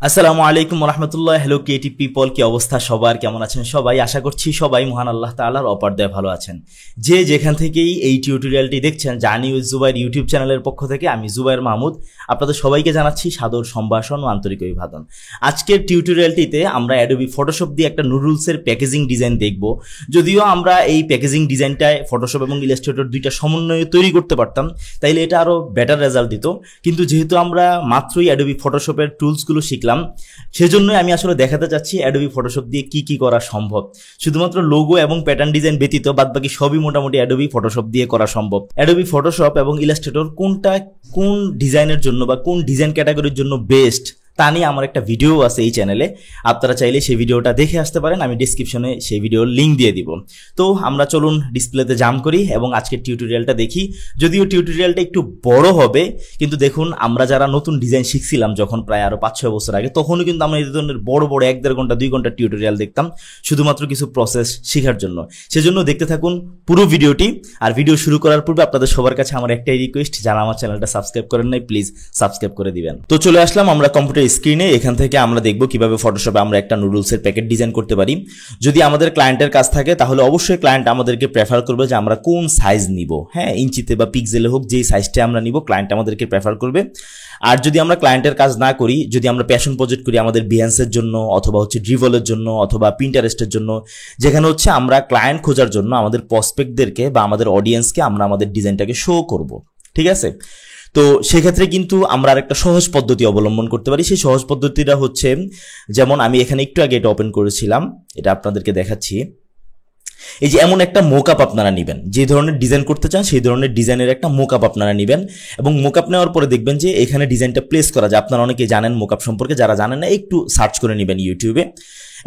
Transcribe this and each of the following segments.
আসসালামু আলাইকুম রহমতুল্লাহ। Hello creative people, কি অবস্থা সবার? কেমন আছেন সবাই? আশা করছি সবাই মহান আল্লাহ তাআলার অপার দয়ায় ভালো আছেন। যে যেখান থেকেই এই টিউটোরিয়ালটি দেখছেন, জার্নি উইথ জুবাইর ইউটিউব চ্যানেলের পক্ষ থেকে আমি জুবাইর মাহমুদ আপনাদের সবাইকে জানাচ্ছি সাদর সম্ভাষণ ও আন্তরিক অভিবাদন। আজকের টিউটোরিয়ালটিতে আমরা অ্যাডোবি ফটোশপ দিয়ে একটা নুডলসের প্যাকেজিং ডিজাইন দেখব। যদিও আমরা এই প্যাকেজিং ডিজাইনটায় ফটোশপ এবং ইলাস্ট্রেটর দুইটা সমন্বয়ে তৈরি করতে পারতাম, তাইলে এটা আরও বেটার রেজাল্ট দিত। কিন্তু যেহেতু আমরা মাত্রই অ্যাডোবি ফটোশপের টুলসগুলো শিখলাম, সেজন্যই আমি আসলে দেখাতে চাচ্ছি অ্যাডোবি ফটোশপ দিয়ে কি কি করা সম্ভব। শুধুমাত্র লোগো এবং প্যাটার্ন ডিজাইন ব্যতীত বাদবাকি সবই মোটামুটি অ্যাডোবি ফটোশপ দিয়ে করা সম্ভব। অ্যাডোবি ফটোশপ এবং ইলাস্ট্রেটর কোনটা কোন ডিজাইনের জন্য বা কোন ডিজাইন ক্যাটাগরির জন্য বেস্ট তা নিয়ে আমার একটা ভিডিও আছে এই চ্যানেলে, আপনারা চাইলে সেই ভিডিওটা দেখে আসতে পারেন। আমি ডিসক্রিপশনে সেই ভিডিওর লিঙ্ক দিয়ে দিব। তো আমরা চলুন ডিসপ্লেতে জাম করি এবং আজকের টিউটোরিয়ালটা দেখি। যদিও টিউটোরিয়ালটা একটু বড় হবে, কিন্তু দেখুন আমরা যারা নতুন ডিজাইন শিখছিলাম যখন প্রায় আরও 5-6 বছর আগে, তখনও কিন্তু আমরা এই ধরনের বড় বড় 1-1.5 ঘন্টা 2 ঘন্টা টিউটোরিয়াল দেখতাম শুধুমাত্র কিছু প্রসেস শেখার জন্য। সেজন্য দেখতে থাকুন পুরো ভিডিওটি। আর ভিডিও শুরু করার পূর্বে আপনাদের সবার কাছে আমার একটাই রিকোয়েস্ট, যারা আমার চ্যানেলটা সাবস্ক্রাইব করেন নাই প্লিজ সাবস্ক্রাইব করে দিবেন। তো চলে আসলাম আমরা কম্পিউটার স্ক্রিনে। এখান থেকে আমরা দেখব কিভাবে ফটোশপে আমরা একটা নুডলসের প্যাকেট ডিজাইন করতে পারি। যদি আমাদের ক্লায়েন্টের কাজ থাকে তাহলে অবশ্যই ক্লায়েন্ট আমাদেরকে প্রেফার করবে যে আমরা কোন সাইজ নিব। হ্যাঁ, ইঞ্চিতে বা পিক্সেলে হোক, যেই সাইজটা আমরা নিব ক্লায়েন্ট আমাদেরকে প্রেফার করবে। আর যদি আমরা ক্লায়েন্টের কাজ না করি, যদি আমরা প্যাশন প্রজেক্ট করি আমাদের বিহান্সের জন্য অথবা ড্রিভলের জন্য অথবা পিন্টারেস্টের জন্য, যেখানে আমরা ক্লায়েন্ট খোঁজার জন্য আমাদের প্রসপেক্টদেরকে বা আমাদের অডিয়েন্সকে আমরা আমাদের ডিজাইনটাকে শো করব, ঠিক আছে? তো সেক্ষেত্রে কিন্তু আমরা আরেকটা সহজ পদ্ধতি অবলম্বন করতে পারি। সেই সহজ পদ্ধতিটা হচ্ছে, যেমন আমি এখানে একটু আগে এটা ওপেন করেছিলাম, এটা আপনাদেরকে দেখাচ্ছি। এই যে এমন একটা মোকআপ আপনারা নেবেন, যে ধরনের ডিজাইন করতে চান সেই ধরনের ডিজাইনের একটা মোকআপ আপনারা নেবেন এবং মোকআপ নেওয়ার পরে দেখবেন যে এখানে ডিজাইনটা প্লেস করা যায়। আপনারা অনেকে জানেন মোকআপ সম্পর্কে, যারা জানেন না একটু সার্চ করে নেবেন ইউটিউবে।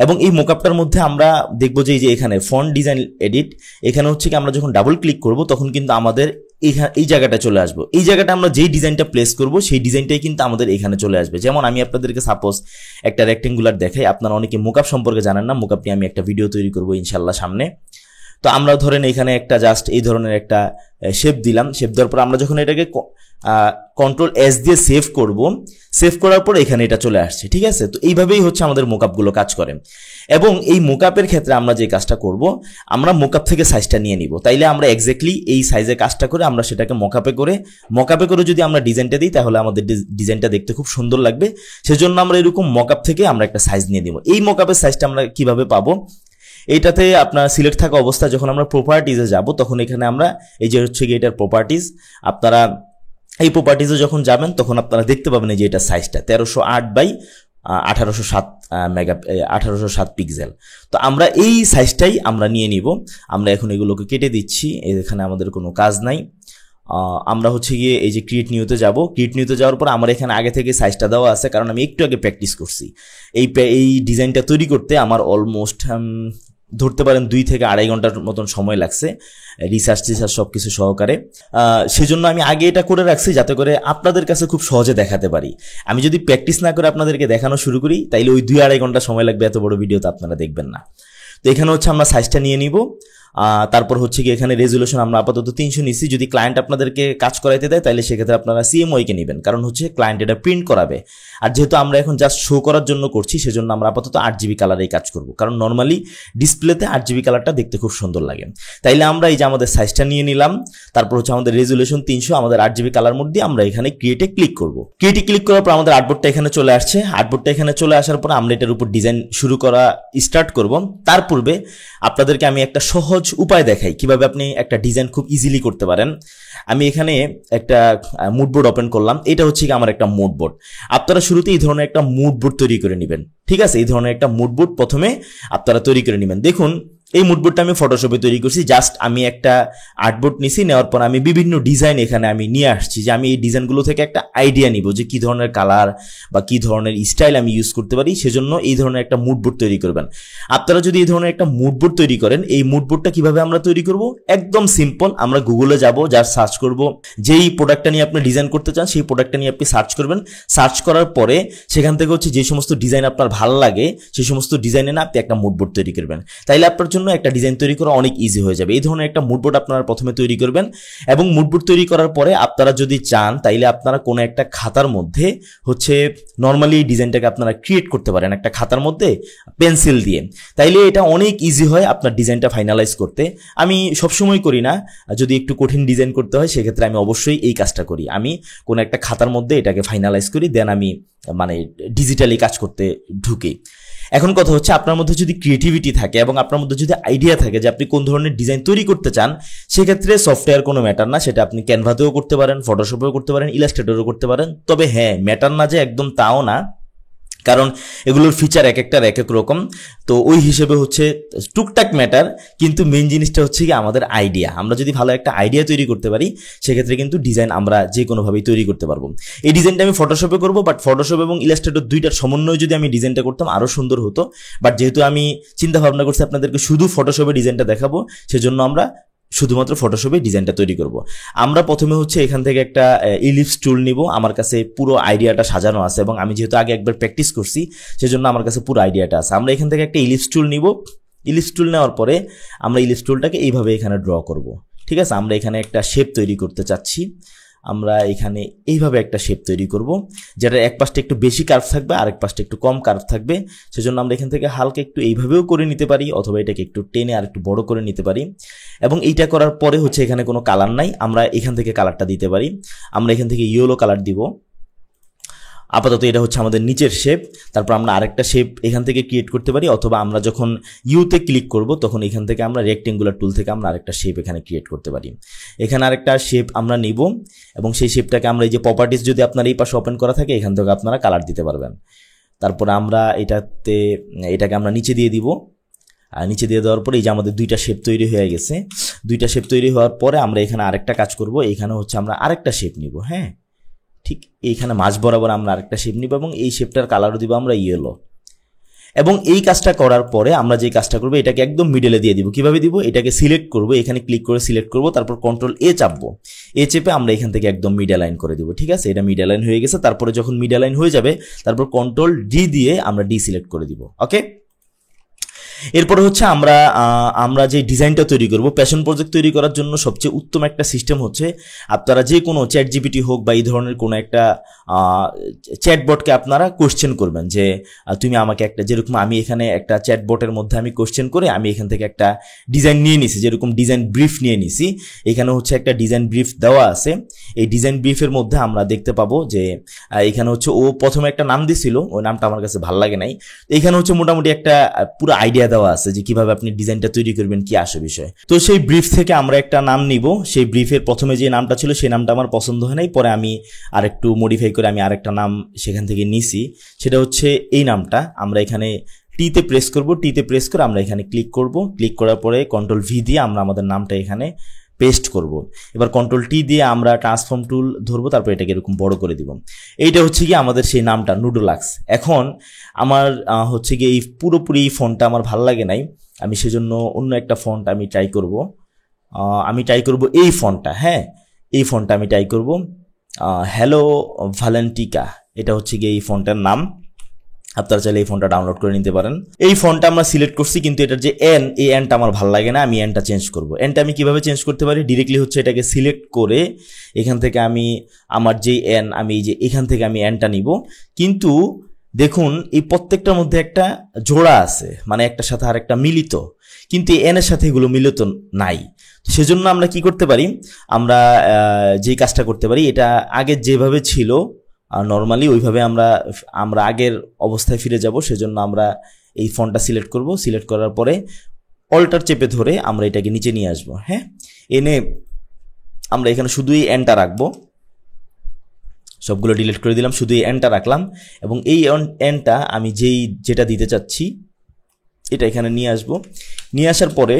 এবং এই মোকআপটার মধ্যে আমরা দেখবো যে এই যে এখানে ফন্ট ডিজাইন এডিট, এখানে কি আমরা যখন ডাবল ক্লিক করব তখন কিন্তু আমাদের এই জায়গাটা চলে আসবো। এই জায়গাটা আমরা যেই ডিজাইনটা প্লেস করব সেই ডিজাইনটাই কিন্তু আমাদের এখানে চলে আসবে। যেমন আমি আপনাদেরকে সাপোজ একটা রেক্টেঙ্গুলার দেখাই। আপনারা অনেকে মোকআপ সম্পর্কে জানেন না, মোকআপ নিয়ে আমি একটা ভিডিও তৈরি করবো ইনশাল্লাহ সামনে। তো আমরা ধরেন এখানে একটা জাস্ট এই ধরনের একটা শেপ দিলাম। শেপ দেওয়ার পর আমরা যখন এটাকে কন্ট্রোল এস দিয়ে সেভ করব, সেভ করার পর এখানে এটা চলে আসছে, ঠিক আছে? তো এইভাবেই আমাদের মোকআপগুলো কাজ করে। এবং এই মোকআপের ক্ষেত্রে আমরা যে কাজটা করব, আমরা মোকআপ থেকে সাইজটা নিয়ে নিব। তাইলে আমরা এক্স্যাক্টলি এই সাইজে কাজটা করে আমরা সেটাকে মোকআপে করে যদি আমরা ডিজাইনটা দিই তাহলে আমাদের ডিজাইনটা দেখতে খুব সুন্দর লাগবে। সেজন্য আমরা এরকম মোকআপ থেকে আমরা একটা সাইজ নিয়ে দিব। এই মোকআপের সাইজটা আমরা কিভাবে পাবো? এইটাতে আপনার সিলেক্ট থাকা অবস্থায় যখন আমরা প্রপার্টিজে যাব তখন এখানে আমরা এই যে এটার প্রপার্টিজ, আপনারা এই প্রপার্টিজে যখন যাবেন তখন আপনারা দেখতে পাবেন যে এটা সাইজটা 1308x1807 পিক্সেল। তো আমরা এই সাইজটাই আমরা নিয়ে নিব। আমরা এখন এগুলোকে কেটে দিচ্ছি, এখানে আমাদের কোনো কাজ নাই। আমরা গিয়ে এই যে ক্রিয়েট নিউতে যাব। ক্রিয়েট নিউতে যাওয়ার পর আমার এখানে আগে থেকে সাইজটা দেওয়া আছে, কারণ আমি একটু আগে প্র্যাকটিস করছি। এই ডিজাইনটা তৈরি করতে আমার অলমোস্ট ধরতে পারেন 2 থেকে 2.5 ঘন্টার মতন সময় লাগছে, রিসার্চ সব কিছু সহকারে। সেজন্য আমি আগে এটা করে রাখছি যাতে করে আপনাদের কাছে খুব সহজে দেখাতে পারি। আমি যদি প্র্যাকটিস না করে আপনাদেরকে দেখানো শুরু করি তাইলে ওই 2-2.5 ঘন্টা সময় লাগবে, এত বড় ভিডিও তো আপনারা দেখবেন না। তো এখানে আমরা সাইজটা নিয়ে নিব। তারপর কি এখানে রেজুলেশন আমরা আপাতত 300 নিচ্ছি। যদি ক্লায়েন্ট আপনাদেরকে কাজ করাইতে দেয় তাহলে সেক্ষেত্রে আপনারা CMYK কে নেবেন, কারণ ক্লায়েন্ট এটা প্রিন্ট করাবে। আর যেহেতু আমরা এখন জাস্ট শো করার জন্য করছি সেজন্য আমরা আপাতত 8GB কালারেই কাজ করব, কারণ নর্মালি ডিসপ্লেতে 8GB কালারটা দেখতে খুব সুন্দর লাগে। তাইলে আমরা এই যে আমাদের সাইজটা নিয়ে নিলাম, তারপর আমাদের রেজুলেশন 300, আমাদের 8GB কালার মধ্যে আমরা এখানে ক্রিয়েটে ক্লিক করব। ক্রিয়েটে ক্লিক করার পর আমাদের আর্টবোর্ডটা এখানে চলে আসছে। আর্টবোর্ডটা এখানে চলে আসার পর আমরা এটার উপর ডিজাইন শুরু করা স্টার্ট করব। তার পূর্বে আপনাদেরকে আমি একটা সহজ উপায় দেখাই কিভাবে আপনি একটা ডিজাইন খুব ইজিলি করতে পারেন। আমি এখানে একটা মুড বোর্ড ওপেন করলাম। এটা আমার একটা মুড বোর্ড। আপনারা শুরুতে এই ধরনের একটা মুড বোর্ড তৈরি করে নেবেন, ঠিক আছে? এই ধরনের একটা মুড বোর্ড প্রথমে আপনারা তৈরি করে নেবেন। দেখুন এই মুডবোর্ডটা আমি ফটোশপে তৈরি করছি। জাস্ট আমি একটা আর্টবোর্ড নিছি, নেওয়ার পর আমি বিভিন্ন ডিজাইন এখানে আমি নিয়ে আসছি যে আমি এই ডিজাইনগুলো থেকে একটা আইডিয়া নিব যে কি ধরনের কালার বা কি ধরনের স্টাইল আমি ইউজ করতে পারি। সেজন্য এই ধরনের একটা মুডবোর্ড তৈরি করবেন। আপনারা যদি এই ধরনের একটা মুডবোর্ড তৈরি করেন, এই মুডবোর্ডটা কিভাবে আমরা তৈরি করব? একদম সিম্পল। আমরা গুগলে যাব, জাস্ট সার্চ করব যেই প্রোডাক্টটা নিয়ে আপনি ডিজাইন করতে চান সেই প্রোডাক্টটা নিয়ে আপনি সার্চ করবেন। সার্চ করার পরে সেখান থেকে যে সমস্ত ডিজাইন আপনার ভালো লাগে সেই সমস্ত ডিজাইনে না আপনি একটা মুডবোর্ড তৈরি করবেন। তাইলে আপনার জন্য জন্য একটা ডিজাইন তৈরি করা অনেক ইজি হয়ে যাবে। এই ধরনের একটা মুডবোর্ড আপনারা প্রথমে তৈরি করবেন এবং মুডবোর্ড তৈরি করার পরে আপনারা যদি চান তাইলে আপনারা কোনো একটা খাতার মধ্যে হচ্ছে নর্মালি এই ডিজাইনটাকে আপনারা ক্রিয়েট করতে পারেন একটা খাতার মধ্যে পেন্সিল দিয়ে, তাইলে এটা অনেক ইজি হয় আপনার ডিজাইনটা ফাইনালাইজ করতে। আমি সবসময় করি না, যদি একটু কঠিন ডিজাইন করতে হয় সেক্ষেত্রে আমি অবশ্যই এই কাজটা করি, আমি কোনো একটা খাতার মধ্যে এটাকে ফাইনালাইজ করি, দেন আমি মানে ডিজিটালি কাজ করতে ঢুকি। এখন কথা হচ্ছে আপনার মধ্যে যদি ক্রিয়েটিভিটি থাকে এবং আপনার মধ্যে যদি আইডিয়া থাকে যে আপনি কোন ধরনের ডিজাইন তৈরি করতে চান, সেক্ষেত্রে সফটওয়্যার কোনো ম্যাটার না, সেটা আপনি ক্যানভাতেও করতে পারেন, ফটোশপেও করতে পারেন, ইলাস্ট্রেটরেও করতে পারেন। তবে হ্যাঁ, ম্যাটার না যে একদম তাও না, কারণ এগুলোর ফিচার এক একটার এক এক রকম, তো ওই হিসেবে হচ্ছে টুকটাক ম্যাটার, কিন্তু মেইন জিনিসটা হচ্ছে কি আমাদের আইডিয়া। আমরা যদি ভালো একটা আইডিয়া তৈরি করতে পারি সেক্ষেত্রে কিন্তু ডিজাইন আমরা যে কোনোভাবেই তৈরি করতে পারবো। এই ডিজাইনটা আমি ফটোশপে করবো, বাট ফটোশপ এবং ইলাস্ট্রেটর দুইটার সমন্বয়ে যদি আমি ডিজাইনটা করতাম আরও সুন্দর হতো, বাট যেহেতু আমি চিন্তা ভাবনা করছি আপনাদেরকে শুধু ফটোশপে ডিজাইনটা দেখাবো, সেজন্য আমরা শুধুমাত্র ফটোশপে ডিজাইনটা তৈরি করব। আমরা প্রথমে হচ্ছে এখান থেকে একটা ইলিপস টুল নিব, আমার কাছে পুরো আইডিয়াটা সাজানো আছে এবং আমি যেহেতু আগে একবার প্র্যাকটিস করছি সেজন্য আমার কাছে পুরো আইডিয়াটা আছে। আমরা এখান থেকে একটা ইলিপস টুল নিব, ইলিপস টুল নেওয়ার পরে আমরা ইলিপস টুলটাকে এইভাবে এখানে ড্র করব। ঠিক আছে, আমরা এখানে একটা শেপ তৈরি করতে চাচ্ছি, আমরা এখানে এইভাবে একটা শেপ তৈরি করব, যেটা এক পাশটা একটু বেশি কার্ভ থাকবে আর এক পাশটা একটু কম কার্ভ থাকবে। সেজন্য আমরা এখান থেকে হালকা একটু এইভাবেও করে নিতে পারি, অথবা এটাকে একটু টেনে আর একটু বড় করে নিতে পারি। এবং এইটা করার পরে হচ্ছে এখানে কোনো কালার নাই, আমরা এখান থেকে কালারটা দিতে পারি। আমরা এখান থেকে ইয়েলো কালার দিব। আপাতত এটা হচ্ছে আমাদের নিচের শেপ। তারপর আমরা আরেকটা শেপ এখান থেকে ক্রিয়েট করতে পারি, অথবা আমরা যখন ইউতে ক্লিক করব তখন এখান থেকে আমরা রেক্টেঙ্গুলার টুল থেকে আমরা আরেকটা শেপ এখানে ক্রিয়েট করতে পারি। এখানে আরেকটা শেপ আমরা নিব এবং সেই শেপটাকে আমরা এই যে প্রপার্টিস যদি আপনার এই পাশে ওপেন করা থাকে এখান থেকে আপনারা কালার দিতে পারবেন। তারপর আমরা এটাকে আমরা নিচে দিয়ে দিব, আর নিচে দিয়ে দেওয়ার পরে এই যে আমাদের দুইটা শেপ তৈরি হয়ে গেছে। দুইটা শেপ তৈরি হওয়ার পরে আমরা এখানে আরেকটা কাজ করব, এখানে হচ্ছে আমরা আরেকটা শেপ নিব। হ্যাঁ, ঠিক এইখানে মাঝ বরাবর আমরা আরেকটা শেপ নিব এবং এই শেপটার কালারও দিব আমরা ইয়েলো। এবং এই কাজটা করার পরে আমরা যে কাজটা করবো এটাকে একদম মিডলে দিয়ে দিব। কিভাবে দিব? এটাকে সিলেক্ট করব, এখানে ক্লিক করে সিলেক্ট করব, তারপর কন্ট্রোল এ চাপবো, এ চেপে আমরা এখান থেকে একদম মিডল লাইন করে দিব। ঠিক আছে, এটা মিডল লাইন হয়ে গেছে। তারপরে যখন মিডল লাইন হয়ে যাবে তারপর কন্ট্রোল ডি দিয়ে আমরা ডি সিলেক্ট করে দিব। ওকে, এরপরে হচ্ছে আমরা যে ডিজাইনটা তৈরি করব, প্যাশন প্রজেক্ট তৈরি করার জন্য সবচেয়ে উত্তম একটা সিস্টেম হচ্ছে আপনারা যে কোনো চ্যাট জিপিটি হোক বা এই ধরনের কোনো একটা চ্যাটবটকে আপনারা কোশ্চেন করবেন যে তুমি আমাকে একটা, যেরকম আমি এখানে একটা চ্যাটবটের মধ্যে আমি কোশ্চেন করে আমি এখান থেকে একটা ডিজাইন নিয়ে নিছি, যেরকম ডিজাইন ব্রিফ নিয়ে নিছি। এখানে হচ্ছে একটা ডিজাইন ব্রিফ দেওয়া আছে। এই ডিজাইন ব্রিফের মধ্যে আমরা দেখতে পাবো যে এখানে হচ্ছে ও প্রথমে একটা নাম দিছিল, ওই নামটা আমার কাছে ভালো লাগে নাই। এখানে হচ্ছে মোটামুটি একটা পুরো আইডিয়া দেওয়া আছে যে কিভাবে আপনি ডিজাইনটা তৈরি করবেন, কি আসে বিষয়। তো সেই ব্রিফ থেকে আমরা একটা নাম নিব। সেই ব্রিফের প্রথমে যে নামটা ছিল সেই নামটা আমার পছন্দ হয় নাই, পরে আমি আরেকটু মডিফাই করে আমি আরেকটা নাম সেখান থেকে নিছি, সেটা হচ্ছে এই নামটা। আমরা এখানে টিতে প্রেস করব, টিতে প্রেস করে আমরা এখানে ক্লিক করব, ক্লিক করার পরে কন্ট্রোল ভি দিয়ে আমরা আমাদের নামটা এখানে পেস্ট করব। এবার কন্ট্রোল টি দিয়ে আমরা ট্রান্সফর্ম টুল ধরবো, তারপর এটাকে এরকম বড় করে দিব। এইটা হচ্ছে কি আমাদের সেই নামটা, নুডোলাক্স। এখন আমার হচ্ছে কি এই পুরোপুরি ফন্টটা আমার ভালো লাগে নাই, আমি সেজন্য অন্য একটা ফন্ট আমি ট্রাই করব। এই ফন্টটা, হ্যাঁ এই ফন্টটা আমি ট্রাই করব, হ্যালো ভ্যালেন্টিকা। এটা হচ্ছে কি এই ফন্টের নাম। আপনারা চাইলে এই ফোনটা ডাউনলোড করে নিতে পারেন। এই ফোনটা আমরা সিলেক্ট করছি, কিন্তু এটার যে এন, এই এনটা আমার ভালো লাগে না, আমি এনটা চেঞ্জ করব। এনটা আমি কিভাবে চেঞ্জ করতে পারি? ডিরেক্টলি হচ্ছে এটাকে সিলেক্ট করে এখান থেকে আমি আমার যেই এন, আমি এই যে এখান থেকে আমি এনটা নিব। কিন্তু দেখুন এই প্রত্যেকটার মধ্যে একটা জোড়া আছে, মানে একটার সাথে আর একটা মিলিত, কিন্তু এই এনের সাথে এগুলো মিলিত নাই। সেজন্য আমরা কি করতে পারি? আমরা যেই কাজটা করতে পারি, এটা আগে যেভাবে ছিল নর্মালি ওইভাবে আমরা আগের অবস্থায় ফিরে যাব। সেজন্য আমরা এই ফন্টটা সিলেক্ট করব, সিলেক্ট করার পরে অল্টার চেপে ধরে আমরা এটাকে নিচে নিয়ে আসবো। হ্যাঁ, এনে আমরা এখানে শুধু এই এনটা রাখবো, সবগুলো ডিলিট করে দিলাম, শুধু এই এনটা রাখলাম। এবং এই এনটা আমি যেটা দিতে চাচ্ছি এটা এখানে নিয়ে আসবো। নিয়ে আসার পরে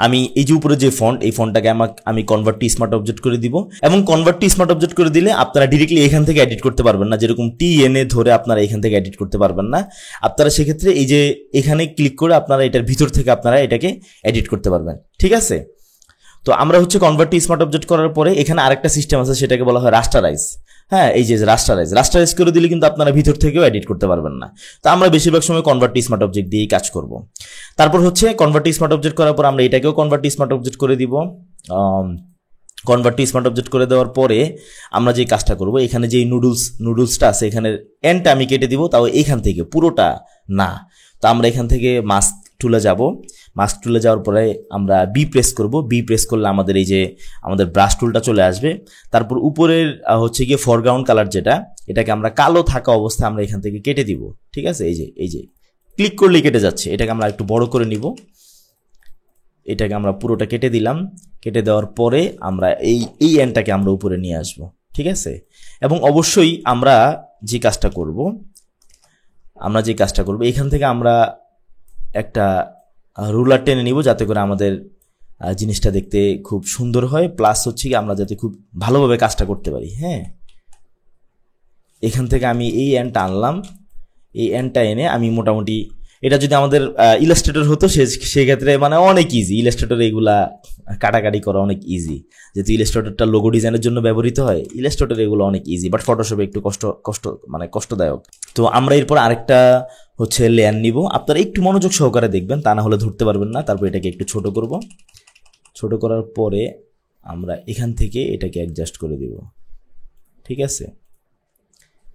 আমি এই যে উপরে যে ফন্ট, এই ফন্টটাকে আমি কনভার্ট টু স্মার্ট অবজেক্ট করে দিব। এবং কনভার্ট টু স্মার্ট অবজেক্ট করে দিলে আপনারা ডিরেক্টলি এখান থেকে এডিট করতে পারবেন না, যেরকম টি এনে ধরে আপনারা এখান থেকে এডিট করতে পারবেন না। আপনারা সেক্ষেত্রে এই যে এখানে ক্লিক করে আপনারা এটার ভিতর থেকে আপনারা এটাকে এডিট করতে পারবেন। ঠিক আছে, তো আমরা হচ্ছে কনভার্ট টু স্মার্ট অবজেক্ট করার পরে এখানে আরেকটা সিস্টেম আছে, সেটাকে বলা হয় রাস্টারাইজ। হ্যাঁ, এই যে রাস্টারাইজ করে দিলে কিন্তু আপনারা ভিতর থেকেও এডিট করতে পারবেন না। তো আমরা বেশিরভাগ সময় কনভার্ট টু স্মার্ট অবজেক্ট দিয়েই কাজ করব। তারপর হচ্ছে কনভার্ট টু স্মার্ট অবজেক্ট করার পর আমরা এটাকেও কনভার্ট টু স্মার্ট অবজেক্ট করে দিব। কনভার্ট টু স্মার্ট অবজেক্ট করে দেওয়ার পরে আমরা যে কাজটা করব, এখানে যে নুডলসটা আছে এখানে এন্ডটা আমি কেটে দিব, তাও এইখান থেকে পুরোটা না। তো আমরা এখান থেকে মাস্ক টুলে যাব, মাস্ক টুলে যাওয়ার পরে আমরা বি প্রেস করব। বি প্রেস করলে আমাদের এই যে আমাদের ব্রাশ টুলটা চলে আসবে। তারপর উপরের হচ্ছে গিয়ে ফরগ্রাউন্ড কালার যেটা, এটাকে আমরা কালো থাকা অবস্থায় আমরা এখান থেকে কেটে দিব। ঠিক আছে, এই যে ক্লিক করলেই কেটে যাচ্ছে। এটাকে আমরা একটু বড় করে নিব। এটাকে আমরা পুরোটা কেটে দিলাম। কেটে দেওয়ার পরে আমরা এই এন্ডটাকে আমরা উপরে নিয়ে আসব। ঠিক আছে, এবং অবশ্যই আমরা যে কাজটা করব এখান থেকে আমরা একটা রুলার টেনে নিব, যাতে করে আমাদের জিনিসটা দেখতে খুব সুন্দর হয়, প্লাস হচ্ছে কি আমরা যাতে খুব ভালোভাবে কাজটা করতে পারি। হ্যাঁ, এখান থেকে আমি এই এন্ডটা আনলাম। এই এন্ডটা এনে আমি মোটামুটি, এটা যদি আমাদের ইলাস্ট্রেটর হতো সেক্ষেত্রে মানে অনেক ইজি। ইলাস্ট্রেটর এগুলা কাটাকাটি করা অনেক ইজি, যেহেতু ইলাস্ট্রেটরটা লোগো ডিজাইনের জন্য ব্যবহৃত হয়। ইলাস্ট্রেটর এগুলো অনেক ইজি, বাট ফটোশপে একটু কষ্টদায়ক। তো আমরা এরপর আরেকটা হচ্ছে লেয়ার নিব। আপনারা একটু মনোযোগ সহকারে দেখবেন, তা না হলে ধরতে পারবেন না। তারপর এটাকে একটু ছোট করব। ছোট করার পরে আমরা এখান থেকে এটাকে অ্যাডজাস্ট করে দিব। ঠিক আছে,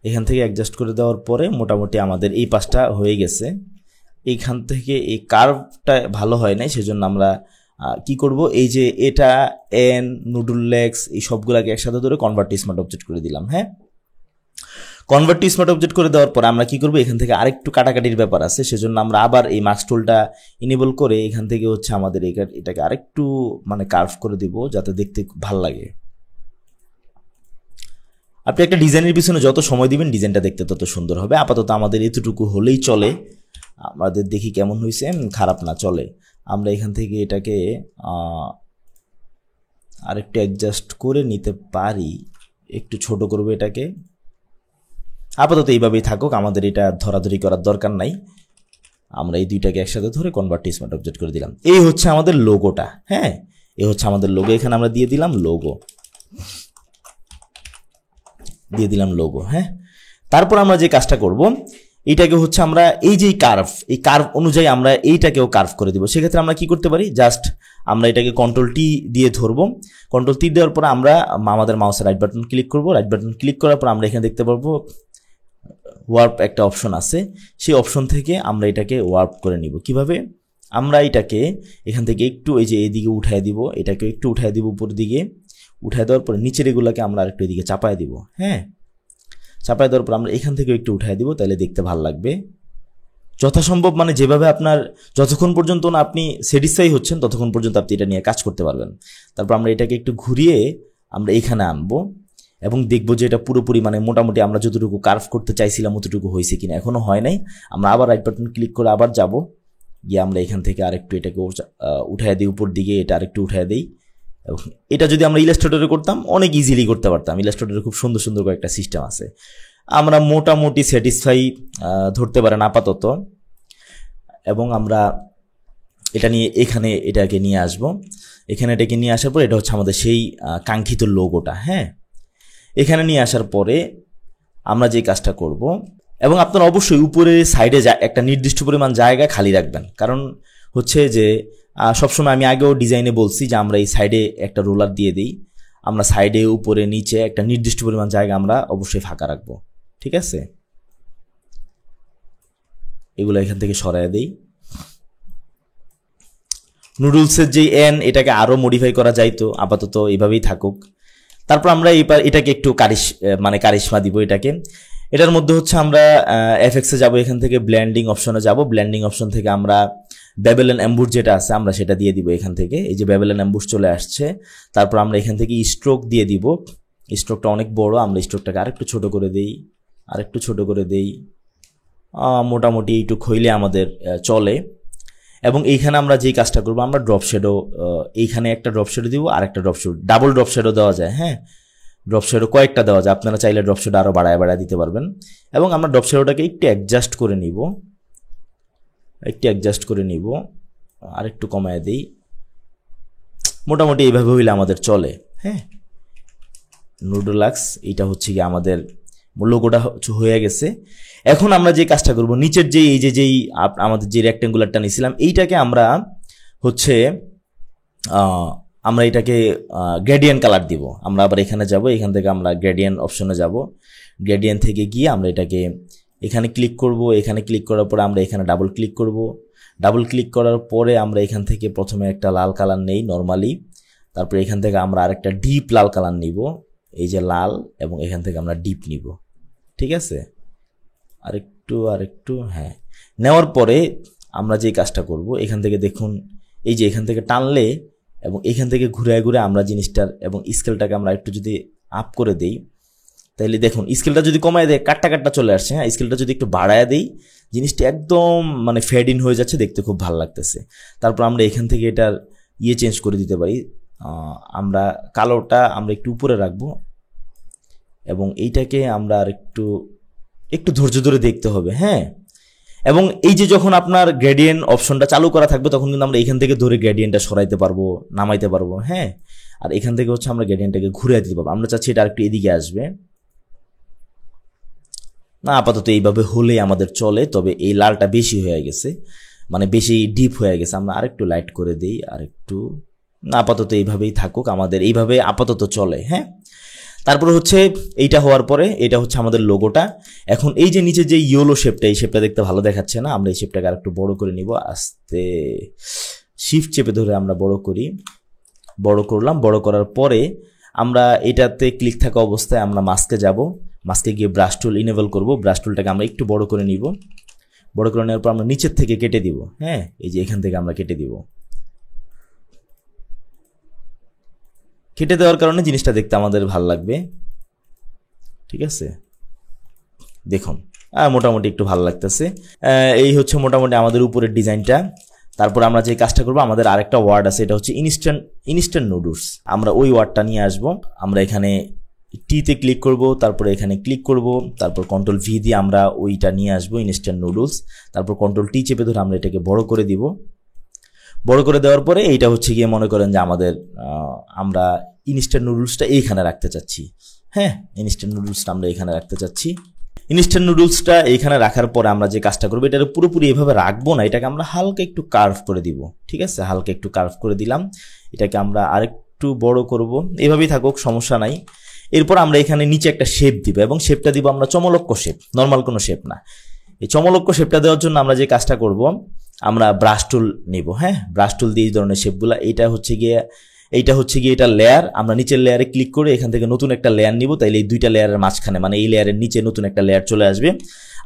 এখান থেকে অ্যাডজাস্ট করে দেওয়ার পরে মোটামুটি আমাদের এই পাশটা হয়ে গেছে। এইখান থেকে এই কার্ভটা ভালো হয় নাই, সেজন্য আমরা কি করব, এই যে এটা এন নুডল লেগস এই সবগুলাকে একসাথে ধরে কনভার্ট টু স্মার্ট অবজেক্ট করে দিলাম। হ্যাঁ, কনভার্ট টু স্মার্ট অবজেক্ট করে দেওয়ার পর আমরা কি করব, এখান থেকে আরেকটু কাটাকাটির ব্যাপার আছে, সেজন্য আমরা আবার এই মাস্ক টুলটা ইনেবল করে এখান থেকে হচ্ছে আমাদের এটাকে আরেকটু মানে কার্ভ করে দিব, যাতে দেখতে ভালো লাগে। আপনি একটা ডিজাইনের পিছনে যত সময় দিবেন ডিজাইনটা দেখতে তত সুন্দর হবে। আপাতত আমাদের এতটুকু হলেই চলে। আমাদের দেখি কেমন হয়েছে, খারাপ না, চলে। আমরা এখান থেকে এটাকে আরেকটু অ্যাডজাস্ট করে নিতে পারি, একটু ছোট করবো এটাকে। আপাতত এইভাবেই থাকুক, আমাদের এটা ধরাধরি করার দরকার নাই। আমরা এই দুইটাকে একসাথে ধরে কনভার্ট টু স্মার্ট অবজেক্ট করে দিলাম। এই হচ্ছে আমাদের লোগোটা। হ্যাঁ, এই হচ্ছে আমাদের লোগো। এখানে আমরা দিয়ে দিলাম লোগো। হ্যাঁ, তারপর আমরা যে কাজটা করব, এইটাকে হচ্ছে আমরা এই যে এই কার্ভ অনুযায়ী আমরা এইটাকেও কার্ভ করে দিব। সেক্ষেত্রে আমরা কি করতে পারি, জাস্ট আমরা এটাকে কন্ট্রোল টি দিয়ে ধরবো। কন্ট্রোল টি দেওয়ার পর আমরা আমাদের মাউসের রাইট বাটন ক্লিক করব। রাইট বাটন ক্লিক করার পর আমরা এখানে দেখতে পারবো ওয়ার্প একটা অপশন আছে। সেই অপশন থেকে আমরা এটাকে ওয়ার্প করে নিব। কিভাবে, আমরা এটাকে এখান থেকে একটু এই যে এইদিকে উঠায় দিব, এটাকে একটু উঠায় দিব উপর দিকে। উঠায় দেওয়ার পর নিচের এগুলাকে আমরা আরেকটু এদিকে চাপায় দিব। হ্যাঁ, চাপায় দেওয়ার পর আমরা এখান থেকে একটু উঠায় দিব, তাহলে দেখতে ভালো লাগবে যথাসম্ভব। মানে যেভাবে আপনার যতক্ষণ পর্যন্ত না আপনি স্যাটিসফাই হচ্ছেন ততক্ষণ পর্যন্ত আপনি এটা নিয়ে কাজ করতে পারবেন। তারপর আমরা এটাকে একটু ঘুরিয়ে আমরা এখানে আনবো এবং দেখবো যে এটা পুরোপুরি মানে মোটামুটি আমরা যতটুকু কার্ভ করতে চাইছিলাম অতটুকু হয়েছে কিনা। এখনো হয় নাই। আমরা আবার রাইট বাটন ক্লিক করে আবার যাব, গিয়ে আমরা এখান থেকে আরেকটু এটাকে উঠায় দিই উপর দিকে, এটা আরেকটু উঠায় দিই। এবং এটা যদি আমরা ইলাস্ট্রেটরে করতাম অনেক ইজিলি করতে পারতাম। ইলাস্ট্রেটরে খুব সুন্দর সুন্দর কয়েকটা সিস্টেম আছে। আমরা মোটামুটি স্যাটিসফাই ধরতে পারেন আপাতত। এবং আমরা এটা নিয়ে এটাকে নিয়ে আসবো। এটাকে নিয়ে আসার পর এটা হচ্ছে আমাদের সেই কাঙ্ক্ষিত লোগোটা। হ্যাঁ, এখানে নিয়ে আসার পরে আমরা যে কাজটা করব, এবং আপনারা অবশ্যই উপরে সাইডে একটা নির্দিষ্ট পরিমাণ জায়গা খালি রাখবেন। কারণ হচ্ছে যে সবসময় আমি আগেও ডিজাইনে বলছি যে আমরা এই সাইডে একটা রোলার দিয়ে দিই। আমরা সাইডে উপরে নিচে একটা নির্দিষ্ট পরিমাণ জায়গা আমরা অবশ্যই ফাঁকা রাখবো। ঠিক আছে, এগুলো এখান থেকে সরাই দেই। নুডলসের যে এটাকে আরো মডিফাই করা যাইতো, আপাতত এইভাবেই থাকুক। তারপর আমরা এটাকে একটু কারিশমা দিব এটাকে। এটার মধ্যে হচ্ছে আমরা এফএক্সে যাব, এখান থেকে ব্লেন্ডিং অপশনে যাব। ব্লেন্ডিং অপশন থেকে আমরা ব্যাবেলিয়ন অ্যাম্বুশ যেটা আছে আমরা সেটা দিয়ে দিব এখান থেকে। এই যে ব্যাবেলিয়ন অ্যাম্বুশ চলে আসছে। তারপর আমরা এখান থেকে স্ট্রোক দিয়ে দিব। স্ট্রোকটা অনেক বড়, আমরা স্ট্রোকটাকে আরেকটু ছোট করে দেই। মোটামুটি এইটুক হইলে আমাদের চলে। এবং এইখানে আমরা যেই কাজটা করবো, আমরা ড্রপ শ্যাডো, এইখানে একটা ড্রপ শ্যাডো দিব, আর একটা drop shadow, double drop shadow দেওয়া যায়। হ্যাঁ, ড্রপ শ্যাডো কয়েকটা দেওয়া যায়, আপনারা চাইলে ড্রপ শ্যাডো আরো বাড়ায় দিতে পারবেন। এবং আমরা ড্রপ শ্যাডোটাকে একটু অ্যাডজাস্ট করে নিব, আর একটু কমায় দিই। মোটামুটি এইভাবে হইলে আমাদের চলে। হ্যাঁ, নুডলাক্স, এটা হচ্ছে কি আমাদের লোগোটা হয়ে গেছে। এখন আমরা যে কাজটা করব, নিচের যে এই যেই আমাদের যে রেক্টেঙ্গুলারটা নিয়েছিলাম এইটাকে আমরা হচ্ছে আমরা এটাকে গ্রেডিয়েন্ট কালার দিব। আমরা আবার এখানে যাব, এখান থেকে আমরা গ্রেডিয়েন্ট অপশনে যাব, গ্রেডিয়েন্ট থেকে গিয়ে আমরা এটাকে এখানে ক্লিক করব। এখানে ক্লিক করার পরে আমরা এখানে ডাবল ক্লিক করব। ডাবল ক্লিক করার পরে আমরা এখান থেকে প্রথমে একটা লাল কালার নেই নর্মালি, তারপরে এখান থেকে আমরা আরেকটা ডিপ লাল কালার নিব, এই যে লাল, এবং এখান থেকে আমরা ডিপ নিব। ঠিক আছে, আরেকটু হ্যাঁ, নেওয়ার পরে আমরা যে কাজটা করব, এখান থেকে দেখুন এই যে এখান থেকে টানলে এবং এখান থেকে ঘুরে ঘুরে আমরা জিনিসটার এবং স্কেলটাকে আমরা একটু যদি আপ করে দেই, তাইলে দেখুন স্কেলটা যদি কমায় দেয় কাটটা চলে আসছে। হ্যাঁ, স্কেলটা যদি একটু বাড়ায় দেই জিনিসটা একদম মানে ফেড ইন হয়ে যাচ্ছে, দেখতে খুব ভালো লাগতেছে। তারপর আমরা এখান থেকে এটার চেঞ্জ করে দিতে পারি। আমরা কালোটা আমরা একটু উপরে রাখবো এবং এইটাকে আমরা আর একটু ধৈর্য ধরে দেখতে হবে। হ্যাঁ, এবং এই যে যখন আপনার গ্রেডিয়েন্ট অপশনটা চালু করা থাকবে তখন কিন্তু আমরা এখান থেকে ধরে গ্রেডিয়েন্টটা সরাইতে পারবো, নামাইতে পারবো। হ্যাঁ, আর এখান থেকে হচ্ছে আমরা গ্রেডিয়েন্টটাকে ঘুরে দিতে পারবো। আমরা চাচ্ছি এটা আরেকটু এদিকে আসবে না, আপাতত এইভাবে হলে আমাদের চলে। তবে এই লালটা বেশি হয়ে গেছে, মানে বেশি ডিপ হয়ে গেছে, আমরা আরেকটু লাইট করে দিই, আরেকটু না, আপাতত এইভাবেই থাকুক, আমাদের এইভাবে আপাতত চলে। হ্যাঁ, তারপরে হচ্ছে এইটা হওয়ার পরে এটা হচ্ছে আমাদের লোগোটা। এখন এই যে নিচে যে ইয়েলো শেপটা, এই শেপটা দেখতে ভালো দেখাচ্ছে না, আমরা এই শেপটাকে আরেকটু বড় করে নিব। আস্তে শিফট চেপে ধরে আমরা বড় করি, বড় করলাম। বড় করার পরে আমরা এটাতে ক্লিক থাকা অবস্থায় আমরা মাস্কে যাব, মাস্কে গিয়ে ব্রাশ টুল ইনেবল করব। ব্রাশ টুলটাকে আমরা একটু বড় করে নিব, বড় করে নেওয়ার পর আমরা নিচের থেকে কেটে দিব। হ্যাঁ, এই যে এখান থেকে আমরা কেটে দিব। কেটে দেওয়ার কারণে জিনিসটা দেখতে আমাদের ভালো লাগবে। ঠিক আছে, দেখুন মোটামুটি একটু ভালো লাগতেছে। এই হচ্ছে মোটামুটি আমাদের উপরের ডিজাইনটা। তারপর আমরা যে কাজটা করবো, আমাদের আরেকটা ওয়ার্ড আছে, এটা হচ্ছে ইনস্ট্যান্ট নুডলস। আমরা ওই ওয়ার্ডটা নিয়ে আসবো। আমরা এখানে টিতে ক্লিক করব, তারপরে এখানে ক্লিক করব, তারপর কন্ট্রোল ভি দিয়ে আমরা ওইটা নিয়ে আসবো, ইনস্ট্যান্ট নুডলস। তারপর কন্ট্রোল টি চেপে ধরে আমরা এটাকে বড় করে দিব। বড় করে দেওয়ার পরে এইটা হচ্ছে গিয়ে মনে করেন যে আমাদের আমরা ইনস্ট্যান্ট নুডলসটা এইখানে রাখতে চাচ্ছি। হ্যাঁ, ইনস্ট্যান্ট নুডলসটা আমরা এখানে রাখতে চাচ্ছি। ইনস্ট্যান্ট নুডলসটা এইখানে রাখার পরে আমরা যে কাজটা করবো, এটা পুরোপুরি এভাবে রাখবো না, এটাকে আমরা হালকা একটু কার্ভ করে দিব। ঠিক আছে, হালকা একটু কার্ভ করে দিলাম। এটাকে আমরা আরেকটু বড় করব, এভাবেই থাকুক, সমস্যা নাই। এরপর আমরা এখানে নিচে একটা শেপ দিব এবং শেপটা দিব আমরা চমলক্ষ শেপ, নর্মাল কোনো শেপ না। এই চমলক্ষ শেপটা দেওয়ার জন্য আমরা যে কাজটা করব, আমরা ব্রাশ টুল নিব। হ্যাঁ, ব্রাশ টুল দিয়ে এই ধরনের শেপগুলা, এইটা হচ্ছে গিয়ে এটা লেয়ার। আমরা নিচের লেয়ারে ক্লিক করে এখান থেকে নতুন একটা লেয়ার নিব, তাইলে এই দুইটা লেয়ারের মাঝখানে মানে এই লেয়ারের নিচে নতুন একটা লেয়ার চলে আসবে।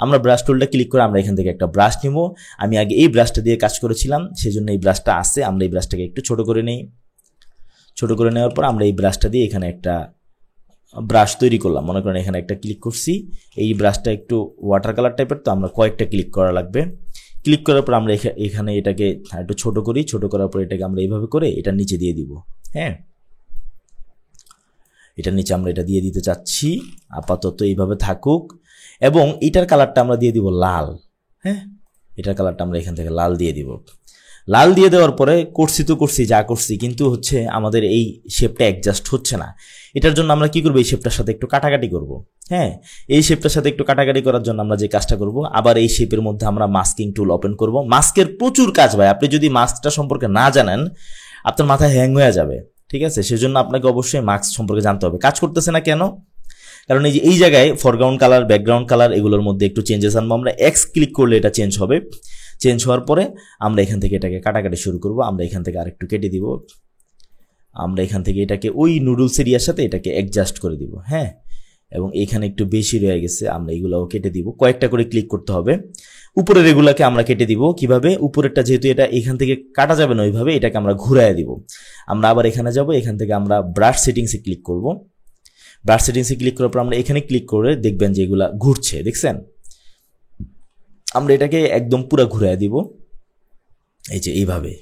আমরা ব্রাশ টুলটা ক্লিক করে আমরা এখান থেকে একটা ব্রাশ নিব। আমি আগে এই ব্রাশটা দিয়ে কাজ করেছিলাম, সেজন্য এই ব্রাশটা আছে। আমরা এই ব্রাশটাকে একটু ছোট করে নেই। ছোট করে নেওয়ার পর আমরা এই ব্রাশটা দিয়ে এখানে একটা ব্রাশ তৈরি করলাম। মনে করেন এখানে একটা ক্লিক করছি, এই ব্রাশটা একটু ওয়াটার কালার টাইপের, তো আমরা কয়েকটা ক্লিক করা লাগবে। ক্লিক করার পর আমরা এখানে এটাকে একটু ছোট করি। ছোট করার পর এটাকে আমরা এইভাবে করে এটা নিচে দিয়ে দিব। হ্যাঁ, এটার নিচে আমরা এটা দিয়ে দিতে চাচ্ছি, আপাতত এইভাবে থাকুক। এবং এটার কালারটা আমরা দিয়ে দিব লাল। হ্যাঁ, এটার কালারটা আমরা এখান থেকে লাল দিয়ে দিব। লাল দিয়ে দেওয়ার পরে করছি যা করছি, কিন্তু হচ্ছে আমাদের এই শেপটা অ্যাডজাস্ট হচ্ছে না। এটার জন্য আমরা কি করবো, এই শেপটার সাথে একটু কাটাকাটি করব। হ্যাঁ, এই শেপটার সাথে একটু কাটাকাটি করার জন্য আমরা যে কাজটা করব, আবার এই শেপের মধ্যে আমরা মাস্কিং টুল ওপেন করব। মাস্কের প্রচুর কাজ ভাই, আপনি যদি মাস্কটা সম্পর্কে না জানেন আপনার মাথায় হ্যাং হয়ে যাবে। ঠিক আছে, সেজন্য আপনাকে অবশ্যই মাস্ক সম্পর্কে জানতে হবে। কাজ করতেছে না কেন? কারণ এই জায়গায় ফরগ্রাউন্ড কালার, ব্যাকগ্রাউন্ড কালার এগুলোর মধ্যে একটু চেঞ্জেস আনবো। আমরা এক্স ক্লিক করলে এটা চেঞ্জ হবে। চেঞ্জ হওয়ার পরে আমরা এখান থেকে এটাকে কাটাকাটি শুরু করব। আমরা এখান থেকে আরেকটু কেটে দিব। আমরা এখান থেকে এটাকে ওই নুডলস এরিয়ার সাথে এটাকে অ্যাডজাস্ট করে দিব। হ্যাঁ, এবং এখানে একটু বেশি রয়ে গেছে, আমরা এগুলোও কেটে দিব। কয়েকটা করে ক্লিক করতে হবে। উপরের এগুলাকে আমরা কেটে দিব। কিভাবে? উপরেরটা যেহেতু এটা এখান থেকে কাটা যাবে না ওইভাবে, এটাকে আমরা ঘুরায় দিব। আমরা আবার এখানে যাব, এখান থেকে আমরা ব্রাশ সেটিংসে ক্লিক করব। ব্রাশ সেটিংসে ক্লিক করার পর আমরা এখানে ক্লিক করে দেখবেন যে এগুলা ঘুরছে, দেখছেন? আমরা এটাকে একদম পুরো ঘুরায় দিব। এই যে এইভাবে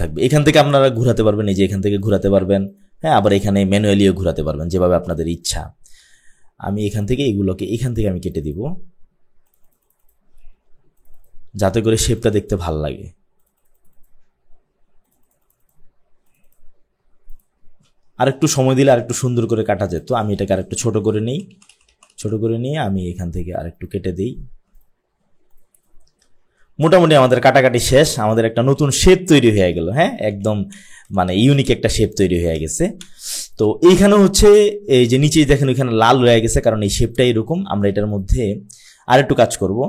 থাকবে। এখান থেকে আপনারা ঘুরাতে পারবেন, এই যে এখান থেকে ঘুরাতে পারবেন। হ্যাঁ, আবার এখানে ম্যানুয়ালিও ঘুরাতে পারবেন, যেভাবে আপনাদের ইচ্ছা। আমি এখান থেকে আমি কেটে দিব, যাতে করে শেপটা দেখতে ভালো লাগে। আর একটু সময় দিলে আর একটু সুন্দর করে কাটা যেত। আমি এটাকে আর একটু ছোট করে নিই, ছোট করে নিয়ে আমি এখান থেকে আর একটু কেটে দিই। মোটামুটি আমাদের কাটাকাটি শেষ, আমাদের একটা নতুন শেপ তৈরি হয়ে গেল। হ্যাঁ, একদম মানে ইউনিক একটা শেপ তৈরি হয়ে গেছে। তো এইখানে হচ্ছে এই যে নিচেই দেখেন ওইখানে লাল রয়ে গেছে, কারণ এই শেপটা এরকম। আমরা এটার মধ্যে আর একটু কাজ করব।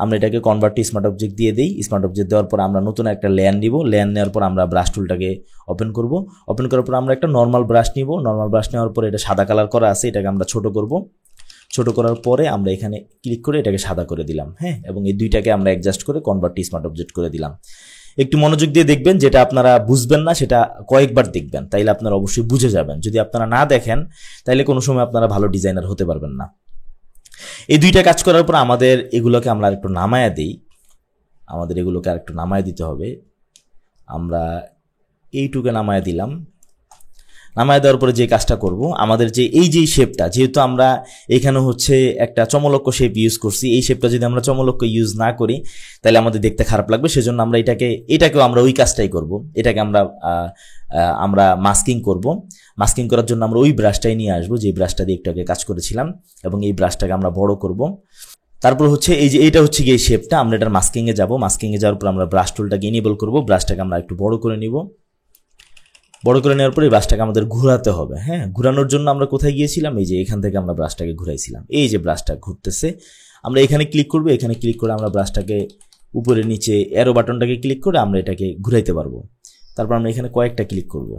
আমরা এটাকে কনভার্ট টু স্মার্ট অবজেক্ট দিয়ে দিই। স্মার্ট অবজেক্ট দেওয়ার পর আমরা নতুন একটা লেয়ার নিব। লেয়ার নেওয়ার পর আমরা ব্রাশ টুলটাকে ওপেন করব। ওপেন করার পর আমরা একটা নর্মাল ব্রাশ নিব। নর্মাল ব্রাশ নেওয়ার পর এটা সাদা কালার করা আছে, এটাকে আমরা ছোট করব। ছোট করার পরে আমরা এখানে ক্লিক করে এটাকে সাদা করে দিলাম। হ্যাঁ, এবং এই দুইটাকে আমরা অ্যাডজাস্ট করে কনভার্ট টু স্মার্ট অবজেক্ট করে দিলাম। একটু মনোযোগ দিয়ে দেখবেন, যেটা আপনারা বুঝবেন না সেটা কয়েকবার দেখবেন, তাইলে আপনারা অবশ্যই বুঝে যাবেন। যদি আপনারা না দেখেন তাইলে কোনো সময় আপনারা ভালো ডিজাইনার হতে পারবেন না। এই দুইটা কাজ করার পর আমাদের এগুলোকে আমরা একটু নামায়া দিই। আমাদের এগুলোকে আর একটু নামায় দিতে হবে। আমরা এইটুকে নামায় দিলাম। নামায় দেওয়ার পরে যে কাজটা করব, আমাদের যে এই যে শেপটা, যেহেতু আমরা এখানে হচ্ছে একটা চমলক্ষ শেপ ইউজ করছি, এই শেপটা যদি আমরা চমলক্ষ ইউজ না করি তাহলে আমাদের দেখতে খারাপ লাগবে। সেজন্য আমরা এটাকেও আমরা ওই কাজটাই করব। এটাকে আমরা মাস্কিং করব। মাস্কিং করার জন্য আমরা ওই ব্রাশটাই নিয়ে আসবো, যে ব্রাশটা দিয়ে একটু আগে কাজ করেছিলাম, এবং এই ব্রাশটাকে আমরা বড় করব। তারপর হচ্ছে এই যে এইটা হচ্ছে গিয়ে শেপটা, আমরা এটার মাস্কিংয়ে যাব। মাস্কিংয়ে যাওয়ার পর আমরা ব্রাশ টুলটাকে ইনেবল করব। ব্রাশটাকে আমরা একটু বড় করে নিব। বড় করে নেওয়ার পরে এই ব্রাশটাকে আমাদের ঘোরাতে হবে। হ্যাঁ, ঘোরানোর জন্য আমরা কোথায় গিয়েছিলাম, এই যে এখান থেকে আমরা ব্রাশটাকে ঘুরাইছিলাম। এই যে ব্রাশটা ঘুরতেছে, আমরা এখানে ক্লিক করব। এখানে ক্লিক করে আমরা ব্রাশটাকে উপরে নিচে অ্যারো বাটনটাকে ক্লিক করে আমরা এটাকে ঘুরাইতে পারবো। তারপর আমরা এখানে কয়েকটা ক্লিক করব।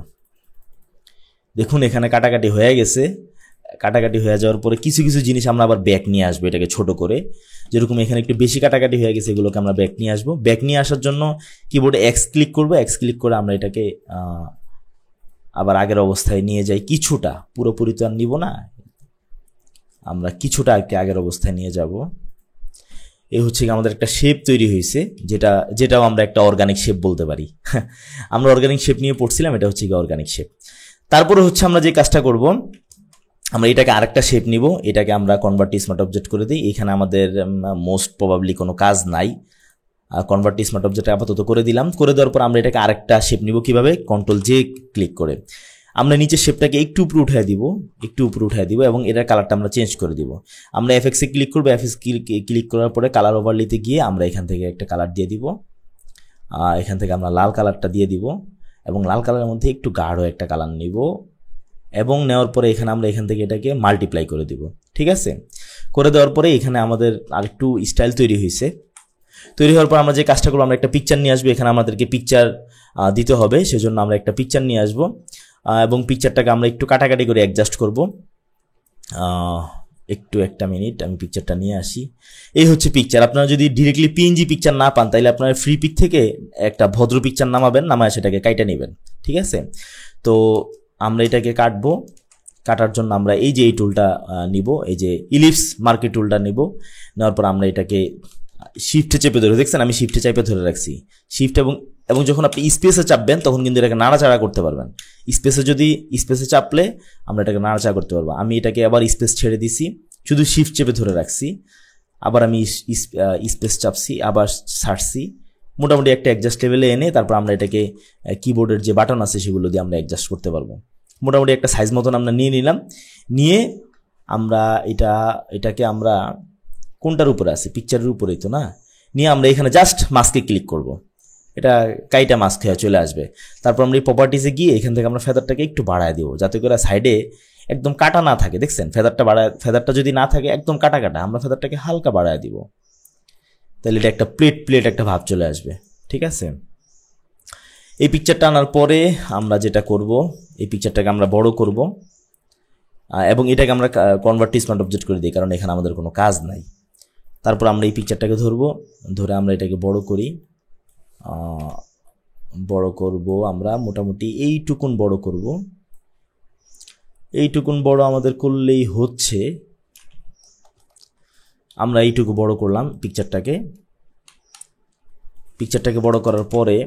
দেখুন এখানে কাটাকাটি হয়ে গেছে। কাটাকাটি হয়ে যাওয়ার পরে কিছু কিছু জিনিস আমরা আবার ব্যাক নিয়ে আসবো এটাকে ছোট করে। যেরকম এখানে একটু বেশি কাটাকাটি হয়ে গেছে, এগুলোকে আমরা ব্যাক নিয়ে আসবো। ব্যাক নিয়ে আসার জন্য কিবোর্ডে এক্স ক্লিক করবো। এক্স ক্লিক করে আমরা এটাকে আবার আগের অবস্থায় নিয়ে যাই কিছুটা, পুরোপুরি তো আর নিব না, আমরা কিছুটা আগের অবস্থায় নিয়ে যাব। এই হচ্ছে আমাদের একটা শেপ তৈরি হয়েছে, যেটাও আমরা একটা অর্গানিক শেপ বলতে পারি। আমরা অর্গানিক শেপ নিয়ে পড়ছিলাম, এটা হচ্ছে অর্গানিক শেপ। তারপরে হচ্ছে আমরা যে কাজটা করব, আমরা এটাকে আরেকটা শেপ নিব। এটাকে আমরা কনভার্ট টু স্মার্ট অবজেক্ট করে দিই। এখানে আমাদের মোস্ট প্রবাবলি কোনো কাজ নাই। কনভার্ট টু স্মার্ট অবজেক্ট আপাতত করে দিলাম। করে দেওয়ার পর আমরা এটাকে আরেকটা শেপ নিব। কিভাবে? কন্ট্রোল জে ক্লিক করে আমরা নিচের শেপটাকে একটু উপরে উঠায় দিব, এবং এটার কালারটা আমরা চেঞ্জ করে দিব। আমরা এফএক্সে ক্লিক করবো। এফএক্স ক্লিক করার পরে কালার ওভারলেতে গিয়ে আমরা এখান থেকে একটা কালার দিয়ে দিব। এখান থেকে আমরা লাল কালারটা দিয়ে দিব, এবং লাল কালারের মধ্যে একটু গাঢ় একটা কালার নিব, এবং নেওয়ার পরে আমরা এখান থেকে এটাকে মাল্টিপ্লাই করে দিব। ঠিক আছে, করে দেওয়ার পরে এখানে আমাদের আরেকটু স্টাইল তৈরি হয়েছে। তৈরি হওয়ার পর আমরা যে কাজটা করবো, আমরা একটা পিকচার নিয়ে আসবো। এখানে আমাদেরকে পিকচার দিতে হবে, সেজন্য আমরা একটা পিকচার নিয়ে আসবো, এবং পিকচারটাকে আমরা একটু কাটাকাটি করে অ্যাডজাস্ট করব। একটা মিনিট, আমি পিকচারটা নিয়ে আসি। এই হচ্ছে পিকচার। আপনারা যদি ডিরেক্টলি পিএনজি পিকচার না পান, তাহলে আপনারা ফ্রি পিক থেকে একটা ভদ্র পিকচার নামাবেন, নামায় সেটাকে কাইটা নেবেন। ঠিক আছে, তো আমরা এটাকে কাটবো। কাটার জন্য আমরা এই যে এই টুলটা নিব, এই যে ইলিপস মার্কেট টুলটা নিব। নেওয়ার পর আমরা এটাকে শিফটে চেপে ধরে, দেখছেন আমি শিফটে চেপে ধরে রাখছি। শিফট এবং যখন আপনি স্পেসে চাপবেন তখন কিন্তু এটাকে নাড়াচাড়া করতে পারবেন। স্পেসে চাপলে আমরা এটাকে নাড়াচাড়া করতে পারবো। আমি এটাকে আবার স্পেস ছেড়ে দিছি, শুধু শিফট চেপে ধরে রাখছি। আবার আমি স্পেস চাপছি, আবার ছাড়ছি। মোটামুটি একটা অ্যাডজাস্ট লেভেলে এনে তারপর আমরা এটাকে কিবোর্ডের যে বাটন আছে সেগুলো দিয়ে আমরা অ্যাডজাস্ট করতে পারবো। মোটামুটি একটা সাইজ মতন আমরা নিয়ে নিলাম। নিয়ে আমরা এটাকে আমরা কোনটার উপরে আছে, পিকচারের উপরেই তো না, নিয়ে আমরা এখানে জাস্ট মাস্কে ক্লিক করব। এটা কাইটা মাস্ক হয়ে চলে আসবে। তারপর আমরা এই প্রপার্টিসে গিয়ে এখান থেকে আমরা ফেদারটাকে একটু বাড়ায় দিব, যাতে করে সাইডে একদম কাটা না থাকে। দেখছেন ফেদারটা যদি না থাকে একদম কাটা, আমরা ফেদারটাকে হালকা বাড়ায় দিব, তাহলে এটা একটা প্লেট একটা ভাব চলে আসবে। ঠিক আছে, এই পিকচারটা আনার পরে আমরা যেটা করব, এই পিকচারটাকে আমরা বড় করব, এবং এটাকে আমরা কনভার্ট টু স্মার্ট অবজেক্ট করে দিই, কারণ এখানে আমাদের কোনো কাজ নাই। তারপর আমরা এই পিকচারটাকে ধরে আমরা এটাকে বড় করব। আমরা মোটামুটি এইটুকুন বড় করব। এইটুকুন বড় আমাদের করলেই হচ্ছে। আমরা এইটুকু বড় করলাম পিকচারটাকে বড় করার পরে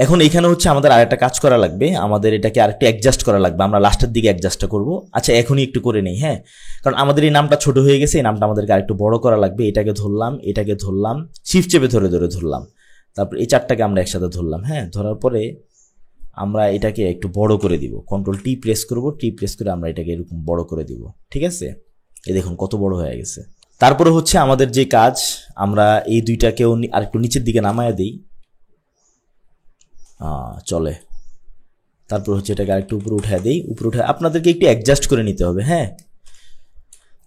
এখন এইখানে হচ্ছে আমাদের আরেকটা কাজ করা লাগবে। আমাদের এটাকে আরেকটু অ্যাডজাস্ট করা লাগবে। আমরা লাস্টের দিকে অ্যাডজাস্টটা করব। আচ্ছা, এখনই একটু করে নেই। হ্যাঁ, কারণ আমাদের এই নামটা ছোট হয়ে গেছে, এই নামটা আমাদেরকে আরেকটু বড় করা লাগবে। এটাকে ধরলাম, শিফট চেপে ধরলাম। তারপর এই চারটাকে আমরা একসাথে ধরলাম। হ্যাঁ, ধরার পরে আমরা এটাকে একটু বড় করে দিব, কন্ট্রোল টি প্রেস করব, টি প্রেস করে আমরা এটাকে এরকম বড় করে দিব। ঠিক আছে, এই দেখুন কত বড় হয়ে গেছে। তারপরে হচ্ছে আমাদের যে কাজ, আমরা এই দুইটাকেও আরেকটু নিচের দিকে নামায়া দিই, চলে। তারপর হচ্ছে এটাকে আরেকটু উপরে উঠায় দিই, উপরে উঠায় আপনাদেরকে একটু অ্যাডজাস্ট করে নিতে হবে। হ্যাঁ,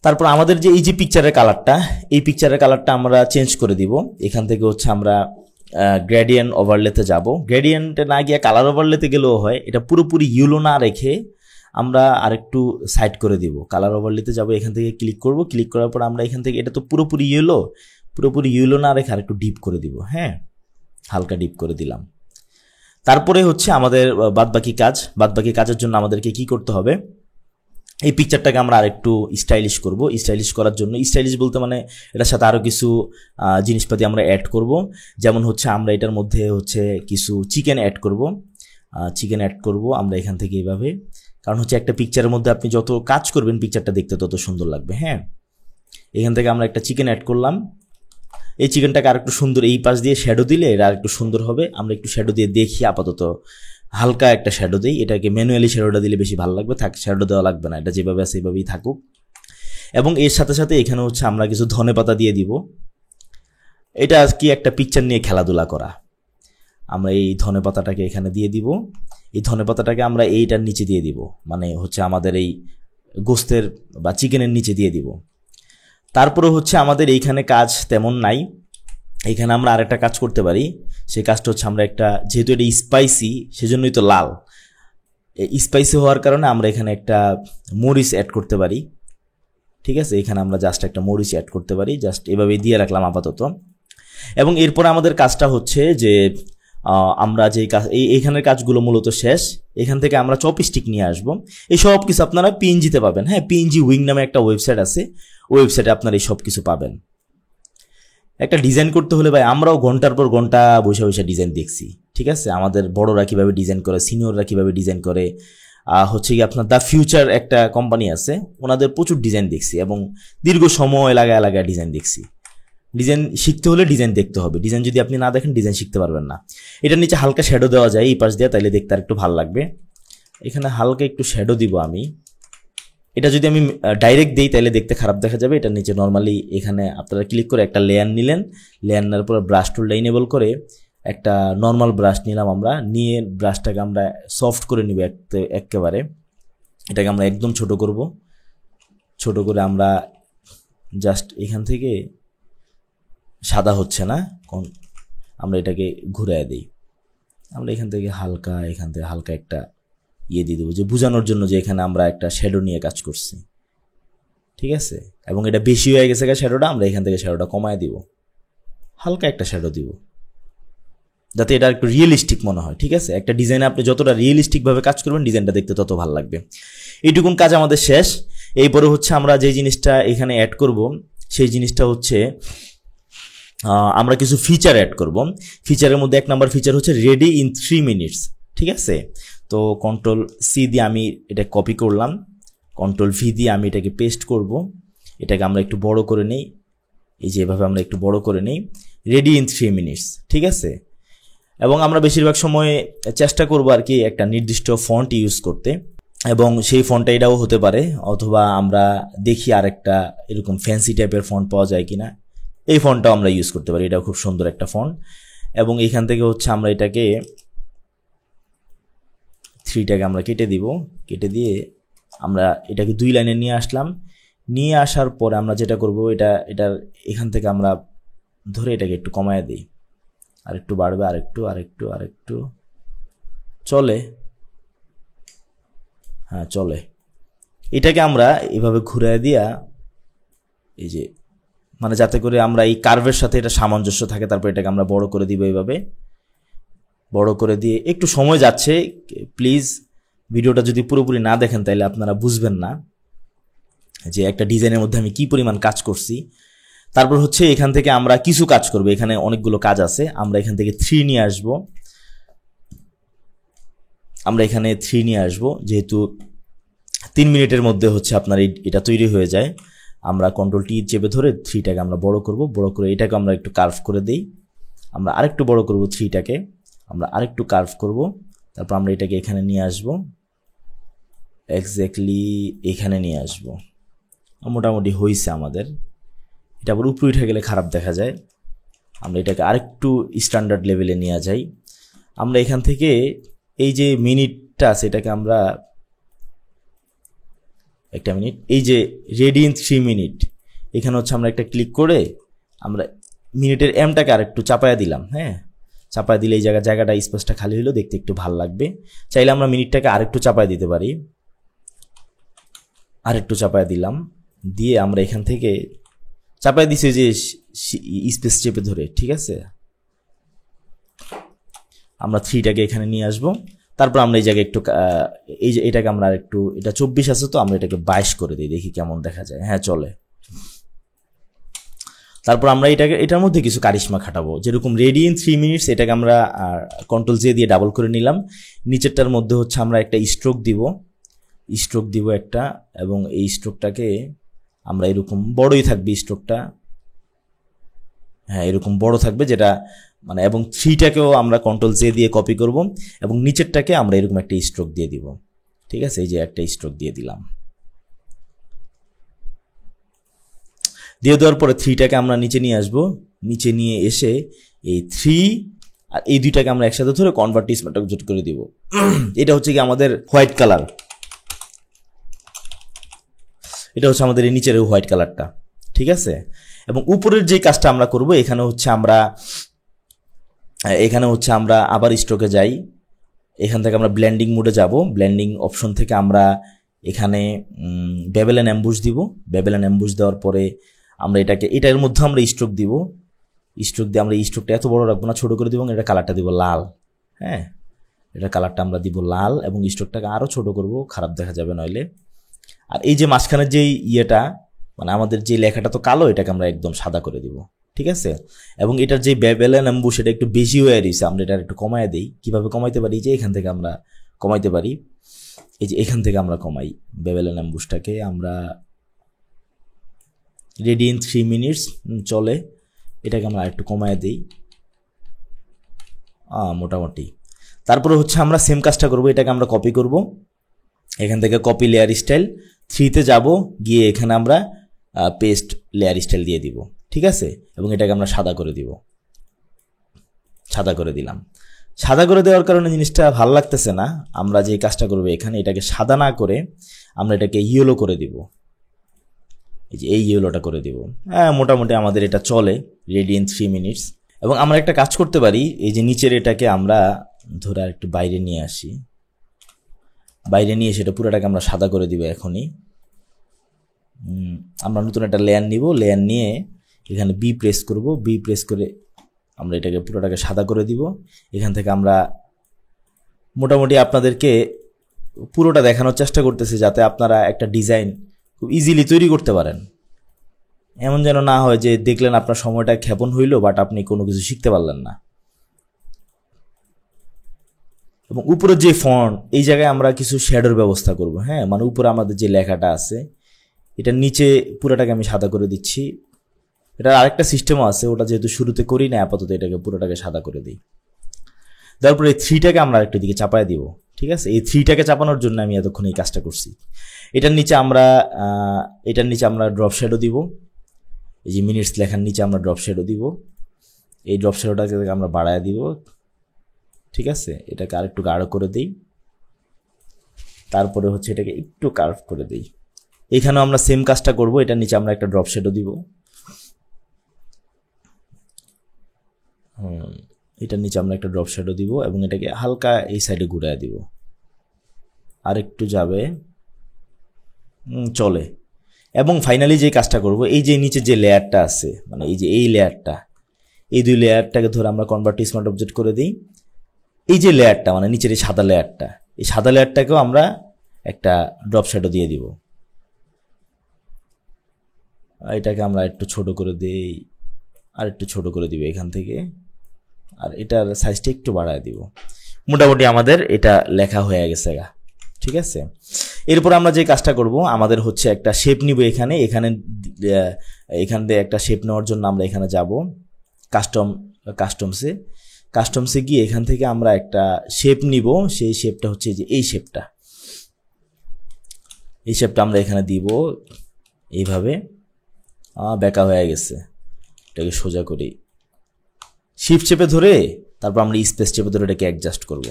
তারপর আমাদের যে এই যে পিকচারের কালারটা, এই পিকচারের কালারটা আমরা চেঞ্জ করে দিব। এখান থেকে হচ্ছে আমরা গ্রেডিয়েন্ট ওভারলেতে যাব। গ্রেডিয়েন্টে না গিয়ে কালার ওভারলেতে গেলেও হয়, এটা পুরোপুরি ইয়েলো না রেখে আমরা আরেকটু সাইড করে দিব। কালার ওভারলেতে যাব, এখান থেকে ক্লিক করব, ক্লিক করার পর আমরা এখান থেকে, এটা তো পুরোপুরি ইয়েলো না রেখে আরেকটু ডিপ করে দিব। হ্যাঁ, হালকা ডিপ করে দিলাম। তারপরে হচ্ছে আমাদের বাদবাকি কাজের জন্য আমাদেরকে কি করতে হবে, এই পিকচারটাকে আমরা আরেকটু স্টাইলিশ করব। স্টাইলিশ করার জন্য, স্টাইলিশ বলতে মানে এটার সাথে আরও কিছু জিনিসপাতি আমরা অ্যাড করব। যেমন হচ্ছে আমরা এটার মধ্যে হচ্ছে কিছু চিকেন অ্যাড করব আমরা এখান থেকে এইভাবে। কারণ হচ্ছে একটা পিকচারের মধ্যে আপনি যত কাজ করবেন পিকচারটা দেখতে তত সুন্দর লাগবে। হ্যাঁ, এখান থেকে আমরা একটা চিকেন অ্যাড করলাম। এই চিকেনটাকে আরেকটু সুন্দর, এই পাশ দিয়ে শ্যাডো দিলে এটা আরেকটু সুন্দর হবে। আমরা একটু শ্যাডো দিয়ে দেখি, আপাতত হালকা একটা শ্যাডো দিই। এটাকে ম্যানুয়ালি শ্যাডোটা দিলে বেশি ভালো লাগবে, শ্যাডো দেওয়া লাগবে না, এটা যেভাবে আছে এইভাবেই থাকুক। এবং এর সাথে সাথে এখানে হচ্ছে আমরা কিছু ধনেপাতা দিয়ে দিব। এটা কি একটা পিকচার নিয়ে খেলাধুলা করা। আমরা এই ধনেপাতাটাকে এখানে দিয়ে দিব। এই ধনেপাতাটাকে আমরা এইটার নিচে দিয়ে দিব, মানে হচ্ছে আমাদের এই গোস্তের বা চিকেনের নিচে দিয়ে দিব। তারপরে হচ্ছে আমাদের এইখানে কাজ তেমন নাই, এখানে আমরা আরেকটা কাজ করতে পারি। সেই কাজটা হচ্ছে আমরা একটা, যেহেতু এটা স্পাইসি সেজন্যই তো লাল, স্পাইসি হওয়ার কারণে আমরা এখানে একটা মরিচ অ্যাড করতে পারি। ঠিক আছে, এখানে আমরা জাস্ট একটা মরিচ অ্যাড করতে পারি, জাস্ট এভাবে দিয়ে রাখলাম আপাতত। এবং এরপরে আমাদের কাজটা হচ্ছে যে আমরা যে কাজ, এইখানের কাজগুলো মূলত শেষ। এখান থেকে আমরা চপস্টিক নিয়ে আসবো। এই সব কিছু আপনারা পিএনজিতে পাবেন। হ্যাঁ, পিএনজি উইং নামে একটা ওয়েবসাইট আছে, ওয়েবসাইটে আপনারা এই সব কিছু পাবেন। একটা ডিজাইন করতে হলে ভাই আমরাও ঘন্টার পর ঘন্টা বসে বসে ডিজাইন দেখছি। ঠিক আছে, আমাদের বড়রা কিভাবে ডিজাইন করে, সিনিয়ররা কিভাবে ডিজাইন করে, হচ্ছে কি আপনার দ্য ফিউচার একটা কোম্পানি আছে, ওনাদের প্রচুর ডিজাইন দেখছি এবং দীর্ঘ সময় লাগায় ডিজাইন দেখছি। ডিজাইন শিখতে হলে ডিজাইন দেখতে হবে, ডিজাইন যদি আপনি না দেখেন ডিজাইন শিখতে পারবেন না। এটার নিচে হালকা শ্যাডো দেওয়া যায় এই পাশ দিয়ে, তাইলে দেখতে আর একটু ভালো লাগবে। এখানে হালকা একটু শ্যাডো দিব আমি। এটা যদি আমি ডাইরেক্ট দিই তাহলে দেখতে খারাপ দেখা যাবে। এটার নিচে নর্মালি এখানে আপনারা ক্লিক করে একটা লেয়ার নিলেন, লেয়ার নেওয়ার পরে ব্রাশ টুলটা ইনেবল করে একটা নর্মাল ব্রাশ নিলাম আমরা, নিয়ে ব্রাশটাকে আমরা সফট করে নিব একেবারে। এটাকে আমরা একদম ছোট করব, ছোট করে আমরা জাস্ট এখান থেকে, সাদা হচ্ছে না, আমরা এটাকে ঘুরায় দিই। আমরা এখান থেকে হালকা একটা ইয়ে দিয়ে দেবো, যে বোঝানোর জন্য যে এখানে আমরা একটা শ্যাডো নিয়ে কাজ করছি। ঠিক আছে, এবং এটা বেশি হয়ে গেছে শ্যাডোটা, আমরা এখান থেকে শ্যাডোটা কমায় দিব, হালকা একটা শ্যাডো দিব, যাতে এটা একটু রিয়েলিস্টিক মনে হয়। ঠিক আছে, একটা ডিজাইনে আপনি যতটা রিয়েলিস্টিকভাবে কাজ করবেন ডিজাইনটা দেখতে তত ভালো লাগবে। এইটুকুন কাজ আমাদের শেষ। এরপরে হচ্ছে আমরা যে জিনিসটা এখানে অ্যাড করব, সেই জিনিসটা হচ্ছে আমরা কিছু ফিচার অ্যাড করব। ফিচারের মধ্যে 1 নাম্বার ফিচার হচ্ছে রেডি ইন 3 মিনিটস। ঠিক আছে, তো কন্ট্রোল সি দিয়ে আমি এটা কপি করলাম, কন্ট্রোল ভি দিয়ে আমি এটাকে পেস্ট করব। এটাকে আমরা একটু বড় করে নেই, এই যে এভাবে আমরা একটু বড় করে নেই, রেডি ইন 3 মিনিটস। ঠিক আছে, এবং আমরা বেশিরভাগ সময় চেষ্টা করব আর কি একটা নির্দিষ্ট ফন্ট ইউজ করতে, এবং সেই ফন্টটা এটাও হতে পারে, অথবা আমরা দেখি আরেকটা এরকম ফ্যান্সি টাইপের ফন্ট পাওয়া যায় কিনা, এই ফন্টটাও আমরা ইউজ করতে পারি। এটাও খুব সুন্দর একটা ফন্ট। এবং এখান থেকে হচ্ছে আমরা এটাকে 3টাকে আমরা কেটে দিব, কেটে দিয়ে আমরা এটাকে 2 লাইনে নিয়ে আসলাম। নিয়ে আসার পরে আমরা যেটা করব, এটার এখান থেকে আমরা ধরে এটাকে একটু কমায় দিই, আরেকটু বাড়বে, আরেকটু চলে, হ্যাঁ চলে। এটাকে আমরা এভাবে ঘুরায় দিয়া, এই যে মানে যাতে করে আমরা এই কার্ভের সাথে এটা সামঞ্জস্য থাকে। তারপর এটাকে আমরা বড় করে দিব, এইভাবে বড় করে দিয়ে, একটু সময় যাচ্ছে, প্লিজ ভিডিওটা যদি পুরোপুরি না দেখেন তাহলে আপনারা বুঝবেন না যে একটা ডিজাইনের মধ্যে আমি কি পরিমাণ কাজ করছি। তারপর হচ্ছে এখান থেকে আমরা কিছু কাজ করব, এখানে অনেকগুলো কাজ আছে। আমরা এখান থেকে 3 নিয়ে আসব, যেহেতু 3 মিনিটের মধ্যে হচ্ছে আপনার এটা তৈরি হয়ে যায়। আমরা কন্ট্রোল টি চেপে ধরে 3টাকে আমরা বড় করব, বড় করে এটাকে আমরা একটু কার্ভ করে দেই। আমরা আরেকটু বড় করব 3টাকে, আমরা আরেকটু কার্ভ করব, তারপর আমরা এটাকে এখানে নিয়ে আসব, এক্স্যাক্টলি এখানে নিয়ে আসব। মোটামুটি হয়েছে আমাদের। এটা আবার উপরে উঠে গেলে খারাপ দেখা যায়, আমরা এটাকে আরেকটু স্ট্যান্ডার্ড লেভেলে নিয়ে যাই। আমরা এখান থেকে এই যে মিনিটটা আছে এটাকে আমরা একটা মিনিট, এই যে রেডি ইন 3 মিনিট, এখানে হচ্ছে আমরা একটা ক্লিক করে আমরা মিনিটের এমটাকে আরেকটু চাপায়া দিলাম। হ্যাঁ, চাপায়া দিলে এই জায়গাটা স্পেসটা খালি হলো, দেখতে একটু ভালো লাগবে। চাইলে আমরা মিনিটটাকে আরেকটু চাপায়া দিতে পারি, আরেকটু চাপায়া দিলাম, দিয়ে আমরা এখান থেকে চাপায়া দিছি যে স্পেস চেপে ধরে। ঠিক আছে, আমরা 3টাকে এখানে নিয়ে আসব। তারপর আমরা এই জায়গায় একটু এই যে এটাকে আমরা একটু, এটা 24 আছে তো আমরা এটাকে 22 করে দিই, দেখি কেমন দেখা যায়। হ্যাঁ চলে। তারপর আমরা এটার মধ্যে কিছু কারিশমা খাটাবো, যেরকম রেডি ইন 3 মিনিটস, এটাকে আমরা কন্ট্রোল জে দিয়ে ডাবল করে নিলাম। নিচেরটার মধ্যে হচ্ছে আমরা একটা স্ট্রোক দিব একটা, এবং এই স্ট্রোকটাকে আমরা এরকম বড়ই থাকবে স্ট্রোকটা। হ্যাঁ, এরকম বড় থাকবে যেটা মানে, এবং 3টাকেও আমরা কন্ট্রোল জে দিয়ে কপি করব, এবং নিচেরটাকে আমরা এরকম একটা স্ট্রোক দিয়ে দিব। ঠিক আছে, এই যে একটা স্ট্রোক দিয়ে দিলাম। দিয়ে দেওয়ার পরে 3টাকে আমরা নিচে নিয়ে আসব, নিচে নিয়ে এসে এই 3 আর এই দুইটাকে আমরা একসাথে ধরে কনভার্ট স্মার্ট অবজেক্ট করে দিব। এটা হচ্ছে কি আমাদের হোয়াইট কালার, এটা হচ্ছে আমাদের এই নিচের হোয়াইট কালারটা। ঠিক আছে, এবং উপরের যে কাজটা আমরা করব, এখানে হচ্ছে আমরা আবার স্ট্রোকে যাই। এখান থেকে আমরা ব্লেন্ডিং মোডে যাব। ব্লেন্ডিং অপশন থেকে আমরা এখানে বেবেল এন্ড অ্যাম্বুশ দিব। বেবেল এন্ড অ্যাম্বুশ দেওয়ার পরে আমরা এটার মধ্যে আমরা স্ট্রোক দিব। স্ট্রোক দিয়ে আমরা এই স্ট্রোকটা এত বড় রাখবো না, ছোট করে দিব, এটা কালারটা দিব লাল। হ্যাঁ, এটা কালারটা আমরা দিব লাল, এবং স্ট্রোকটাকে আরো ছোট করব, খারাপ দেখা যাবে নইলে। আর এই যে মাঝখানের যে ইয়েটা, মানে আমাদের যে লেখাটা তো কালো, এটাকে আমরা একদম সাদা করে দিব। ঠিক আছে, এবং এটার যে বেবেল এন্ড অ্যাম্বুশ এটা একটু বেশি হয়ে রয়েছে, আমরা এটা একটু কমায় দেই। কিভাবে কমাইতে পারি, যে এখান থেকে আমরা কমাইতে পারি, এই যে এখান থেকে আমরা কমাই বেবেল এন্ড অ্যাম্বুশটাকে। আমরা রেডি ইন 3 মিনিটস চলে, এটাকে আমরা একটু কমায় দিই মোটামুটি। তারপরে হচ্ছে আমরা সেম কাজটা করব, এটাকে আমরা কপি করব। এখান থেকে কপি লেয়ার স্টাইল 3তে যাব, গিয়ে এখানে আমরা পেস্ট লেয়ার স্টাইল দিয়ে দিব। ঠিক আছে, এবং এটাকে আমরা সাদা করে দিব। সাদা করে দিলাম। সাদা করে দেওয়ার কারণে জিনিসটা ভালো লাগতেছে না। আমরা যে কাজটা করব, এখানে এটাকে সাদা না করে আমরা এটাকে ইয়েলো করে দিব। এই যে এই ইয়েলোটা করে দিব। হ্যাঁ, মোটামুটি আমাদের এটা চলে রেডি ইন 3 মিনিটস। এবং আমরা একটা কাজ করতে পারি, এই যে নিচের এটাকে আমরা ধরে আর একটু বাইরে নিয়ে আসি। বাইরে নিয়ে সেটা পুরোটাকে আমরা সাদা করে দিব এখনই। আমরা নতুন একটা লেয়ার নিব, লেয়ার নিয়ে এখানে বি প্রেস করব, বি প্রেস করে আমরা এটাকে পুরোটাকে সাদা করে দিব। এখান থেকে আমরা মোটামুটি আপনাদেরকে পুরোটা দেখানোর চেষ্টা করতেছি, যাতে আপনারা একটা ডিজাইন খুব ইজিলি তৈরি করতে পারেন। এমন যেন না হয় যে দেখলেন আপনার সময়টা ক্ষেপণ হইল, বাট আপনি কোনো কিছু শিখতে পারলেন না। এবং উপরে যে ফন্ট, এই জায়গায় আমরা কিছু শ্যাডোর ব্যবস্থা করব। হ্যাঁ, মানে উপরে আমাদের যে লেখাটা আছে, এটা নিচে পুরোটাকে আমি সাদা করে দিচ্ছি। এটার আরেকটা সিস্টেমও আছে, ওটা যেহেতু শুরুতে করি না, আপাতত এটাকে পুরোটাকে সাদা করে দিই। তারপরে এই 3টাকে আমরা একটু দিকে চাপায় দিব। ঠিক আছে, এই 3টাকে চাপানোর জন্য আমি এতক্ষণ এই কাজটা করছি। এটার নিচে আমরা ড্রপ শ্যাডো দিব। এই যে মিনিটস লেখার নিচে আমরা ড্রপ শ্যাডো দিব। এই ড্রপ শ্যাডোটাকে আমরা বাড়ায় দিব। ঠিক আছে, এটাকে আরেকটু গাঢ় করে দিই। তারপরে হচ্ছে এটাকে একটু কার্ভ করে দিই। এখানেও আমরা সেম কাজটা করব। এটার নিচে আমরা একটা ড্রপ শ্যাডো দিব। এটার নিচে আমরা একটা ড্রপ শ্যাডো দিব, এবং এটাকে হালকা এই সাইডে ঘুরায় দিব। আর একটু যাবে, চলে। এবং ফাইনালি যে কাজটা করব, এই যে নিচে যে লেয়ারটা আছে, মানে এই যে এই লেয়ারটা, এই দুই লেয়ারটাকে ধরে আমরা কনভার্ট স্মার্ট অবজেক্ট করে দিই। এই যে লেয়ারটা, মানে নিচের এই সাদা লেয়ারটা, এই সাদা লেয়ারটাকেও আমরা একটা ড্রপ শ্যাডো দিয়ে দিব। এটাকে আমরা একটু ছোট করে দিই, আর একটু ছোট করে দিব এখান থেকে, আর এটার সাইজটা একটু বাড়ায় দিব। মোটামুটি আমাদের এটা লেখা হয়ে গেছে গা। ঠিক আছে, এরপর আমরা যে কাজটা করব, আমাদের হচ্ছে একটা শেপ নিব। এখান দিয়ে একটা শেপ নেওয়ার জন্য আমরা এখানে যাব কাস্টমসে, কাস্টমসে গিয়ে এখান থেকে আমরা একটা শেপ নিব, সেই শেপটা হচ্ছে যে এই শেপটা আমরা এখানে দিব এইভাবে। বেঁকা হয়ে গেছে, এটাকে সোজা করি, শিফট চেপে ধরে তারপর আমরা স্পেস চেপে ধরে এটাকে অ্যাডজাস্ট করব।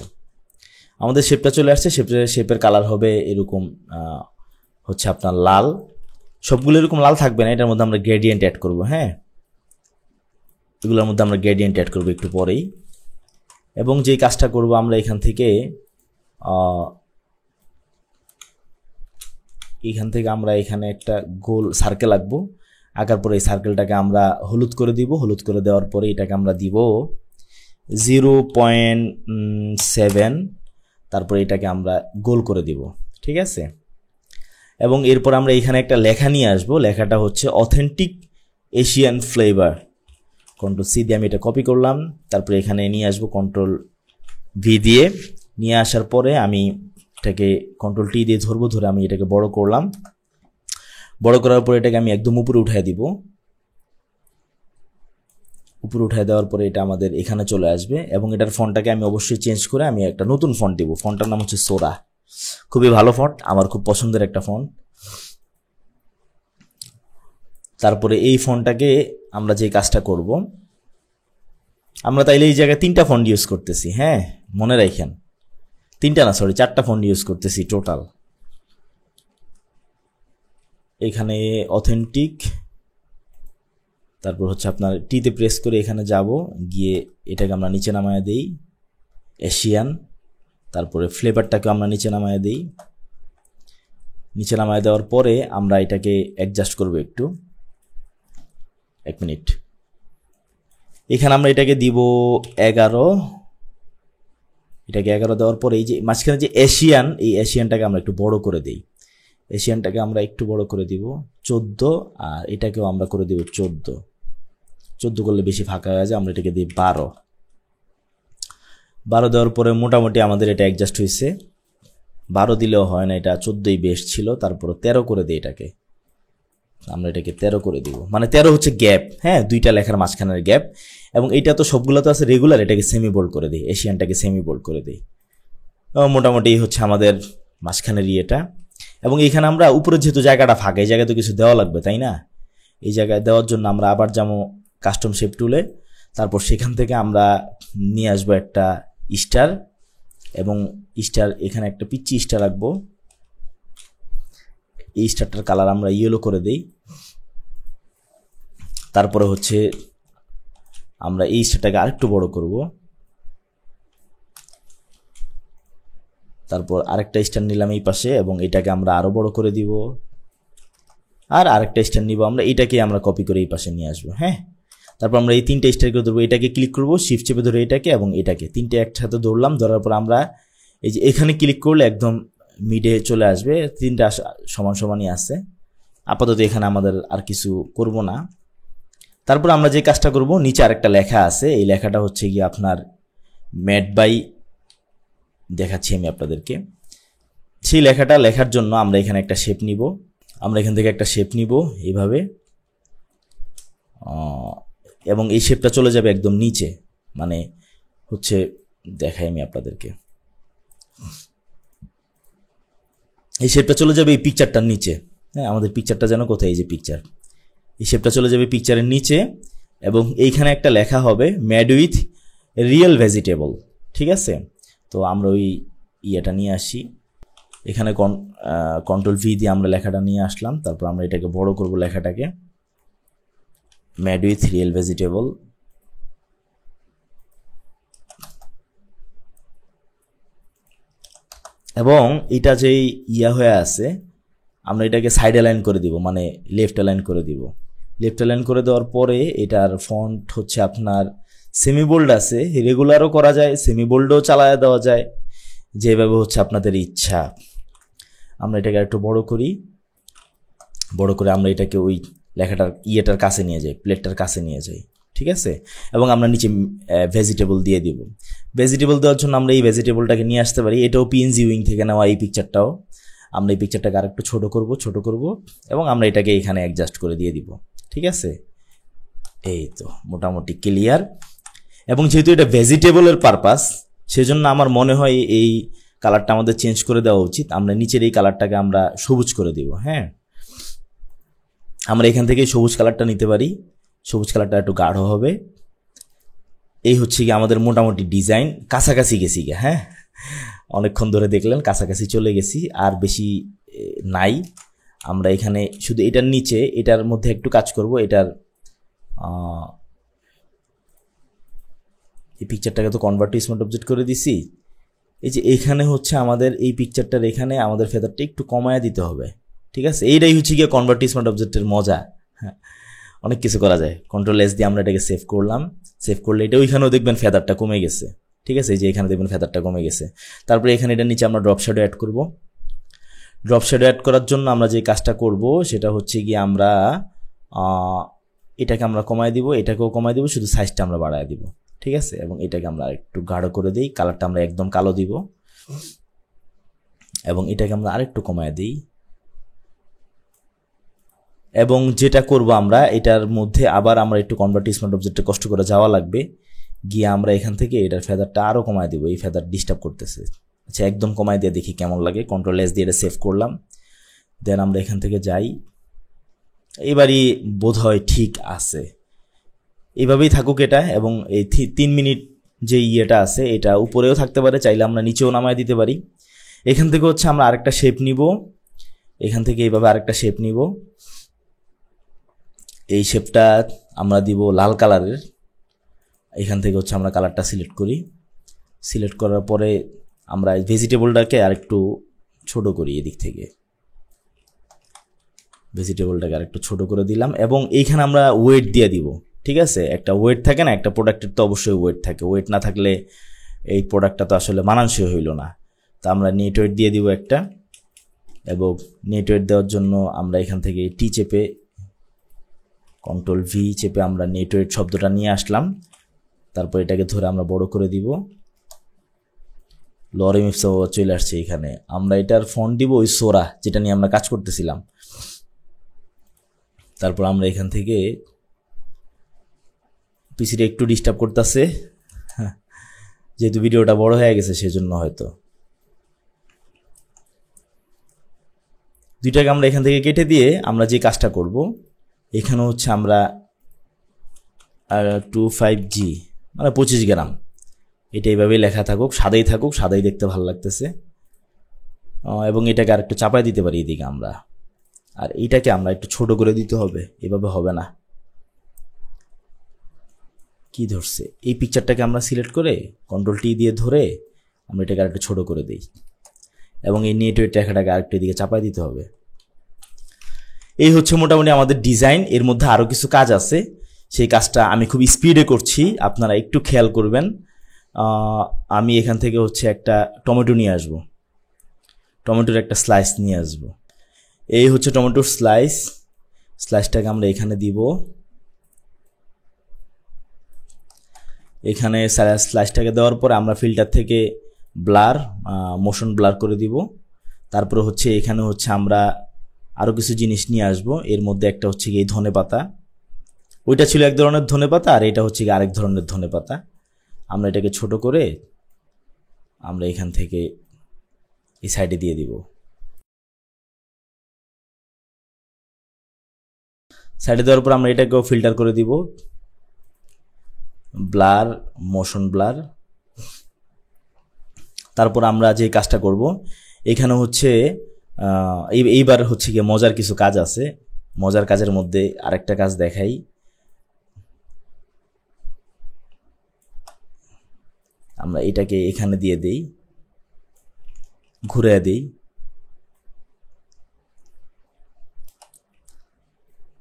আমাদের শেপটা চলে আসছে। শেপের কালার হবে এরকম হচ্ছে আপনার লাল, সবগুলো এরকম লাল থাকবে না, এটার মধ্যে আমরা গ্রেডিয়েন্ট অ্যাড করব। হ্যাঁ, এগুলোর মধ্যে আমরা গ্রেডিয়েন্ট অ্যাড করব একটু পরেই। এবং যেই কাজটা করব আমরা এখান থেকে আমরা এখানে একটা গোল সার্কেল আঁকবো। আঁকার পরে এই সার্কেলটাকে আমরা হলুদ করে দিব। হলুদ করে দেওয়ার পরে এটাকে আমরা দিব 0.7, তারপরে এটাকে আমরা গোল করে দিব। ঠিক আছে, এবং এরপর আমরা এখানে একটা লেখা নিয়ে আসবো। লেখাটা হচ্ছে authentic Asian flavour. Control C দিয়ে আমি এটা কপি করলাম, তারপরে এখানে নিয়ে আসবো কন্ট্রোল ভি দিয়ে। নিয়ে আসার পরে আমি এটাকে কন্ট্রোল টি দিয়ে ধরবো, ধরে আমি এটাকে বড় করলাম। বড় করার পরে এটাকে আমি একদম উপরে উঠাই দিব। উপরে উঠাই দেওয়ার পরে এটা আমাদের এখানে চলে আসবে, এবং এটার ফন্টটাকে আমি অবশ্যই চেঞ্জ করে আমি একটা নতুন ফন্ট দিব। ফন্টটার নাম হচ্ছে সোরা, খুবই ভালো ফন্ট, আমার খুব পছন্দের একটা ফন্ট। তারপরে এই ফন্টটাকে আমরা যে কাজটা করব, আমরা তাইলে এই জায়গায় 3টা ফন্ট ইউজ করতেছি। হ্যাঁ, মনে রাখেন 3টা না, সরি 4টা ফন্ট ইউজ করতেছি টোটাল। এখানে অথেন্টিক, তারপর হচ্ছে আপনার টিতে প্রেস করে এখানে যাব, গিয়ে এটাকে আমরা নিচে নামায় দেই এশিয়ান। তারপরে ফ্লেভারটাকে আমরা নিচে নামায় দেই। নিচে নামায় দেওয়ার পরে আমরা এটাকে অ্যাডজাস্ট করব একটু, 1 মিনিট। এখানে আমরা এটাকে দিব 11। এটাকে 11 দেওয়ার পরে এই যে মাঝখানে যে এশিয়ান, এই এশিয়ানটাকে আমরা একটু বড় করে দিই। এশিয়ানটাকে আমরা একটু বড় করে দিব 14, আর এটাকেও আমরা করে দিব 14। 14 করলে বেশি ফাঁকা হয়ে যায়, আমরা এটাকে দিই 12। 12 দেওয়ার পরে মোটামুটি আমাদের এটা অ্যাডজাস্ট হয়েছে। 12 দিলেও হয় না, এটা 14ই বেশ ছিল। তারপর 13 করে দিই এটাকে, আমরা এটাকে 13 করে দিব, মানে 13 হচ্ছে গ্যাপ। হ্যাঁ, 2টা লেখার মাঝখানের গ্যাপ। এবং এইটা তো সবগুলো তো আছে রেগুলার, এটাকে সেমি বোল্ড করে দিই, এশিয়ানটাকে সেমি বোল্ড করে দিই। মোটামুটি হচ্ছে আমাদের মাঝখানের ইয়েটা। এবং এখানে আমরা উপরে যেহেতু জায়গাটা ফাঁকা, এই জায়গায় তো কিছু দেওয়া লাগবে, তাই না? এই জায়গায় দেওয়ার জন্য আমরা আবার যাবো কাস্টম শেপ টুলে, তারপর সেখান থেকে আমরা নিয়ে আসবো একটা স্টার, এবং স্টার এখানে একটা পিচ্চি স্টার রাখবো। এই স্টারটার কালার আমরা ইয়েলো করে দেই। তারপরে হচ্ছে আমরা এই স্টারটাকে আরেকটু বড় করব। তারপর আরেকটা স্টার নিলাম এই পাশে, এবং এটাকে আমরা আরো বড় করে দিব। আর আরেকটা স্টার নিব আমরা, এটাকে আমরা কপি করে এই পাশে নিয়ে আসবো। হ্যাঁ, তারপর আমরা এই 3টা স্টার করে ধরবো। এটাকে ক্লিক করব, শিফট চেপে ধরে এটাকে এবং এটাকে 3টে একসাথে ধরলাম। ধরার পর আমরা এই যে এখানে ক্লিক করলে একদম মিডে চলে আসবে। 3টা সমান সমানই আছে। আপাতত এখানে আমাদের আর কিছু করব না। তারপর আমরা যে কাজটা করব, নিচে আরেকটা লেখা আছে, এই লেখাটা হচ্ছে গিয়ে আপনার মেড বাই, দেখাচ্ছি আমি আপনাদেরকে। সেই লেখাটা লেখার জন্য আমরা এখানে একটা শেপ নিব। আমরা এখান থেকে একটা শেপ নিব এইভাবে, এবং এই শেপটা চলে যাবে একদম নিচে, মানে হচ্ছে দেখাই আমি আপনাদেরকে। এই শেপটা চলে যাবে এই পিকচারটার নিচে। হ্যাঁ, আমাদের পিকচারটা যেন কোথায়, এই যে পিকচার, এই শেপটা চলে যাবে পিকচারের নিচে, এবং এইখানে একটা লেখা হবে মেড উইথ রিয়েল ভেজিটেবল। ঠিক আছে, তো আমরা ওই ইয়েটা নিয়ে আসি। এখানে কন্ট্রোল ভি দিয়ে আমরা লেখাটা নিয়ে আসলাম। তারপর আমরা এটাকে বড় করব, লেখাটাকে মেড উইথ রিয়েল ভেজিটেবল। এবং এটা যেই ইয়া হয়ে আছে, আমরা এটাকে সাইড অ্যালাইন করে দিব, মানে লেফট অ্যালাইন করে দিব। লেফট অ্যালাইন করে দেওয়ার পরে এটার ফন্ট হচ্ছে আপনার সেমি বোল্ড আছে, রেগুলারও করা যায়, সেমি বোল্ডও চালায় দেওয়া যায়, যেভাবে হচ্ছে আপনাদের ইচ্ছা। আমরা এটাকে একটু বড় করি, বড় করে আমরা এটাকে ওই লেখাটার ইয়েটার কাছে নিয়ে যাই, প্লেটটার কাছে নিয়ে যাই। ঠিক আছে, এবং আমরা নিচে ভেজিটেবল দিয়ে দিব। ভেজিটেবল দেওয়ার জন্য আমরা এই ভেজিটেবলটাকে নিয়ে আসতে পারি, এটাও পিএনজি উইং থেকে নেওয়া। এই পিকচারটাও আমরা এই পিকচারটাকে আরেকটু ছোট করব, এবং আমরা এটাকে এখানে অ্যাডজাস্ট করে দিয়ে দিব। ঠিক আছে, এই তো মোটামুটি ক্লিয়ার। এবং যেহেতু এটা ভেজিটেবলের পারপাস, সেজন্য আমার মনে হয় এই কালারটা আমাদের চেঞ্জ করে দেওয়া উচিত। আমরা নিচের এই কালারটাকে আমরা সবুজ করে দিব। হ্যাঁ, আমরা এখান থেকে সবুজ কালারটা নিতে পারি, সবুজ কালারটা একটু গাঢ় হবে। এই হচ্ছে কি আমাদের মোটামুটি ডিজাইন, কাছাকাছি গেছি গে। হ্যাঁ, অনেকক্ষণ ধরে দেখলেন, কাছাকাছি চলে গেছি, আর বেশি নাই। আমরা এখানে শুধু এটার নিচে, এটার মধ্যে একটু কাজ করব। এটার এই পিকচারটাকে তো কনভার্ট টু স্মার্ট অবজেক্ট করে দিছি। এই যে এখানে হচ্ছে আমাদের এই পিকচারটার এখানে আমাদের ফেদারটা একটু কমায় দিতে হবে। ঠিক আছে, এইটাই হচ্ছে গিয়ে কনভার্ট টু স্মার্ট অবজেক্টের মজা। হ্যাঁ, অনেক কিছু করা যায়। কন্ট্রোল এস দিয়ে আমরা এটাকে সেভ করলাম। সেভ করলে এটা ওইখানেও দেখবেন ফেদারটা কমে গেছে। ঠিক আছে, এই যে এখানে দেখবেন ফেদারটা কমে গেছে। তারপরে এখানে এটার নিচে আমরা ড্রপ শ্যাডো অ্যাড করব। ড্রপ শ্যাডো অ্যাড করার জন্য আমরা যে কাজটা করব সেটা হচ্ছে গিয়ে আমরা এটাকে আমরা কমায় দিব, এটাকেও কমায় দিব, শুধু সাইজটা আমরা বাড়ায় দিব। ঠিক আছে, এবং এটাকে আমরা একটু গাঢ় করে দিই, কালারটা আমরা একদম কালো দিব, এবং এটাকে আমরা আরেকটু কমায় দিই। এবং যেটা করব আমরা এটার মধ্যে আবার আমরা একটু কনভার্ট টু স্মার্ট অবজেক্টে কষ্ট করে যাওয়া লাগবে, গিয়ে আমরা এখান থেকে এটার ফেদারটা আরও কমায় দিব। এই ফেদার ডিস্টার্ব করতেছে। আচ্ছা, একদম কমায় দিয়ে দেখি কেমন লাগে। কন্ট্রোল এস দিয়ে এটা সেভ করলাম। দেন আমরা এখান থেকে যাই। এবারই বোধ হয় ঠিক আছে, এইভাবেই থাকুক এটা। এবং এই 3 মিনিট যে ইয়েটা আছে এটা উপরেও থাকতে পারে, চাইলে আমরা নিচেও নামায় দিতে পারি। এখান থেকে হচ্ছে আমরা আরেকটা শেপ নিব, এখান থেকে এইভাবে আরেকটা শেপ নিব। এই শেপটা আমরা দিব লাল কালারের। এখান থেকে হচ্ছে আমরা কালারটা সিলেক্ট করি। সিলেক্ট করার পরে আমরা ভেজিটেবলটাকে আরেকটু ছোট করি, এদিক থেকে ভেজিটেবলটাকে আরেকটু ছোট করে দিলাম। এবং এইখানে আমরা ওয়েট দিয়ে দিব। ঠিক আছে, একটা ওয়েট থাকে না, একটা প্রোডাক্টের তো অবশ্যই ওয়েট থাকে। ওয়েট না থাকলে এই প্রোডাক্টটা তো আসলে মানানসই হইল না। তো আমরা নেট ওয়েট দিয়ে দিব একটা। এবং নেট ওয়েট দেওয়ার জন্য আমরা এখান থেকে টি চেপে, কন্ট্রোল ভি চেপে আমরা নেট ওয়েট শব্দটা নিয়ে আসলাম। তারপর এটাকে ধরে আমরা বড় করে দিব। লরেম ইপসা চলে আসছে এখানে। আমরা এটার ফন্ট দিব ওই সোরা, যেটা নিয়ে আমরা কাজ করতেছিলাম। তারপর আমরা এখান থেকে, পিসিটা একটু ডিস্টার্ব করতেছে যেহেতু ভিডিওটা বড় হয়ে গেছে, সেজন্য হয়তো। দুইটাকে আমরা এখান থেকে কেটে দিয়ে আমরা যে কাজটা করব, এখানে হচ্ছে আমরা 25G মানে 25 গ্রাম, এটা এইভাবেই লেখা থাকুক, সাদাই থাকুক, সাদাই দেখতে ভালো লাগতেছে। এবং এটাকে আর একটু চাপায় দিতে পারি এদিকে আমরা। আর এইটাকে আমরা একটু ছোট করে দিতে হবে, এভাবে হবে না। কি ধরছে, এই পিকচারটাকে আমরা সিলেক্ট করে কন্ট্রোল টি দিয়ে ধরে আমরা এটাকে আরেকটু ছোট করে দিই। এবং এই নেট ওয়েট রেখাটাকে আরেকটু এদিকে চাপায় দিতে হবে। এই হচ্ছে মোটামুটি আমাদের ডিজাইন। এর মধ্যে আরও কিছু কাজ আছে, সেই কাজটা আমি খুব স্পিডে করছি, আপনারা একটু খেয়াল করবেন। আমি এখান থেকে হচ্ছে একটা টমেটো নিয়ে আসব, টমেটোর একটা স্লাইস নিয়ে আসব। এই হচ্ছে টমেটোর স্লাইস। স্লাইসটাকে আমরা এখানে দিব। এখানে স্লাইসটাকে দেওয়ার পর আমরা ফিল্টার থেকে ব্লার, মোশন ব্লার করে দিব। তারপরে হচ্ছে এখানে হচ্ছে আমরা আরও কিছু জিনিস নিয়ে আসব। এর মধ্যে একটা হচ্ছে গিয়ে ধনেপাতা, ওইটা ছিল এক ধরনের ধনেপাতা, আর এটা হচ্ছে গিয়ে আরেক ধরনের ধনেপাতা। আমরা এটাকে ছোট করে আমরা এখান থেকে এই সাইডে দিয়ে দিব। সাইডে দেওয়ার পর আমরা এটাকেও ফিল্টার করে দিব, ব্লার, মোশন ব্লার। তারপর আমরা যে কাজটা করব, এখানে হচ্ছে এইবার হচ্ছে গিয়ে মজার কিছু কাজ আছে। মজার কাজের মধ্যে আরেকটা কাজ দেখাই। আমরা এটাকে এখানে দিয়ে দেই, ঘুরে দেই।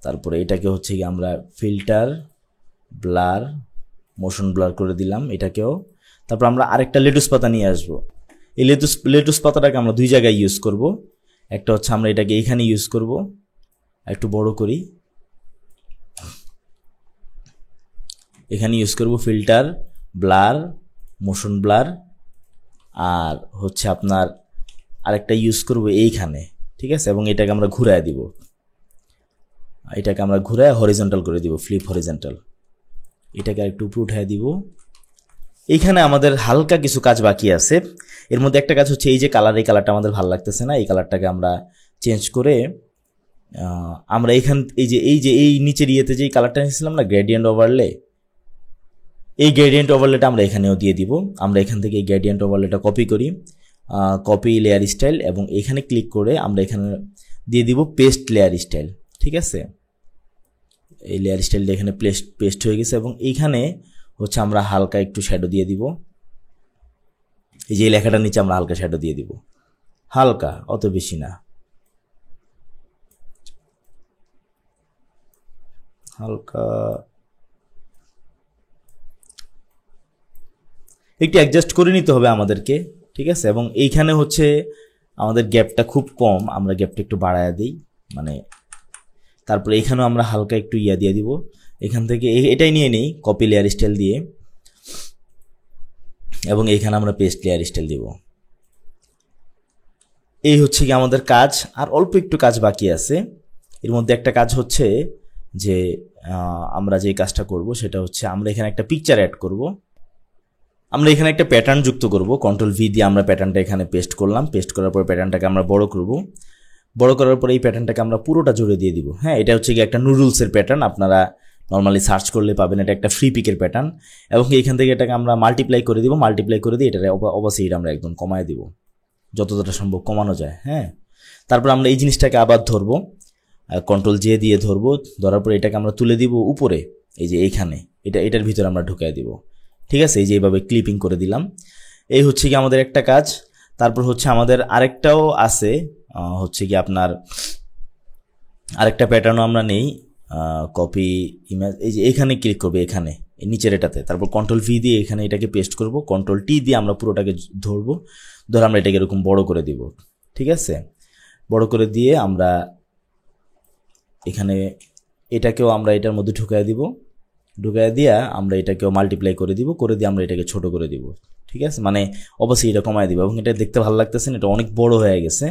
তারপরে এটাকে হচ্ছে কি আমরা ফিল্টার, ব্লার, মোশন ব্লার করে দিলাম এটাকেও। তারপর আমরা আরেকটা লেটুস পাতা নিয়ে আসব। এই লেটুস পাতাটাকে আমরা দুই জায়গায় ইউজ করব। একটা হচ্ছে আমরা এটাকে এইখানে ইউজ করব, একটু বড় করি, এখানে ইউজ করব ফিল্টার, ব্লার, মোশন ব্লার। আর হচ্ছে আপনার আরেকটা ইউজ করব এইখানে। ঠিক আছে, এবং এটাকে আমরা ঘুরায় দিব, এটাকে আমরা ঘুরায় হরিজন্টাল করে দিব, ফ্লিপ হরিজন্টাল। এটাকে একটু উপরে উঠায় দিব, এইখানে আমাদের হালকা কিছু কাজ বাকি আছে। এর মধ্যে একটা কাজ হচ্ছে এই যে কালার, এই কালারটা আমাদের ভালো লাগতেছে না, এই কালারটাকে আমরা চেঞ্জ করে আমরা এই নিচের ইয়েতে যে কালারটা নিয়েছিলাম না, গ্রেডিয়েন্ট ওভারলে, এই গ্রেডিয়েন্ট ওভারলেটা আমরা এখানেও দিয়ে দিব। আমরা এখান থেকে এই গ্রেডিয়েন্ট ওভারলেটা কপি করি, কপি লেয়ার স্টাইল, এবং এখানে ক্লিক করে আমরা এখানে দিয়ে দিব পেস্ট লেয়ার স্টাইল। ঠিক আছে, এই লেয়ার স্টাইলটা এখানে পেস্ট হয়ে গেছে, এবং এইখানে হচ্ছে আমরা হালকা একটু শ্যাডো দিয়ে দিব। এই যে লেখাটার নিচে আমরা হালকা শ্যাডো দিয়ে দিব, হালকা, অত বেশি না, হালকা একটু অ্যাডজাস্ট করে নিতে হবে আমাদেরকে। ঠিক আছে, এবং এইখানে হচ্ছে আমাদের গ্যাপটা খুব কম, আমরা গ্যাপটা একটু বাড়ায় দিই, মানে তারপরে এখানেও আমরা হালকা একটু ইয়া দিয়ে দিব। এখান থেকে এটাই নিয়ে নেই কপি লেয়ার স্টাইল দিয়ে, এবং এইখানে আমরা পেস্ট লেয়ার স্টাইল দিব। এই হচ্ছে কি আমাদের কাজ, আর অল্প একটু কাজ বাকি আছে। এর মধ্যে একটা কাজ হচ্ছে যে আমরা যে কাজটা করব সেটা হচ্ছে আমরা এখানে একটা পিকচার অ্যাড করব। আমরা এখানে একটা প্যাটার্ন যুক্ত করব, কন্ট্রোল ভি দিয়ে আমরা প্যাটার্নটা এখানে পেস্ট করলাম। পেস্ট করার পর প্যাটার্নটাকে আমরা বড় করব, বড় করার পর এই প্যাটার্নটাকে আমরা পুরোটা জুড়ে দিয়ে দিব। হ্যাঁ, এটা হচ্ছে কি একটা নুডলসের প্যাটার্ন, আপনারা নর্মালি সার্চ করলে পাবেন, এটা একটা ফ্রি পিকের প্যাটার্ন। এবং এইখান থেকে এটাকে আমরা মাল্টিপ্লাই করে দিব, মাল্টিপ্লাই করে দিয়ে এটার অবশ্যই আমরা একদম কমায় দিব, যতটা সম্ভব কমানো যায়। হ্যাঁ, তারপর আমরা এই জিনিসটাকে আবার ধরবো, কন্ট্রোল জে দিয়ে ধরবো, ধরার পর এটাকে আমরা তুলে দিব উপরে, এই যে এইখানে এটার ভিতরে আমরা ঢুকাই দিব। ঠিক আছে, এই যে এইভাবে ক্লিপিং করে দিলাম। এই হচ্ছে কি আমাদের একটা কাজ। তারপর হচ্ছে আমাদের আরেকটাও আছে, হচ্ছে কি আপনার আরেকটা প্যাটার্নও আমরা নেই, কপি ইমেজ, এই যে এখানে ক্লিক করবে, এখানে নিচের এটাতে, তারপর কন্ট্রোল ভি দিয়ে এখানে এটাকে পেস্ট করব, কন্ট্রোল টি দিয়ে আমরা পুরোটাকে ধরবো, ধরে আমরা এটাকে এরকম বড় করে দিব। ঠিক আছে, বড় করে দিয়ে আমরা এখানে এটাকেও আমরা এটার মধ্যে ঢুকাই দিব, ঢুকাই দিয়া আমরা এটাকেও মাল্টিপ্লাই করে দিব, করে দিয়ে আমরা এটাকে ছোট করে দিব। ঠিক আছে, মানে অবশ্যই এটা কমায় দিব, এবং এটা দেখতে ভালো লাগতেছে না, এটা অনেক বড় হয়ে গেছে,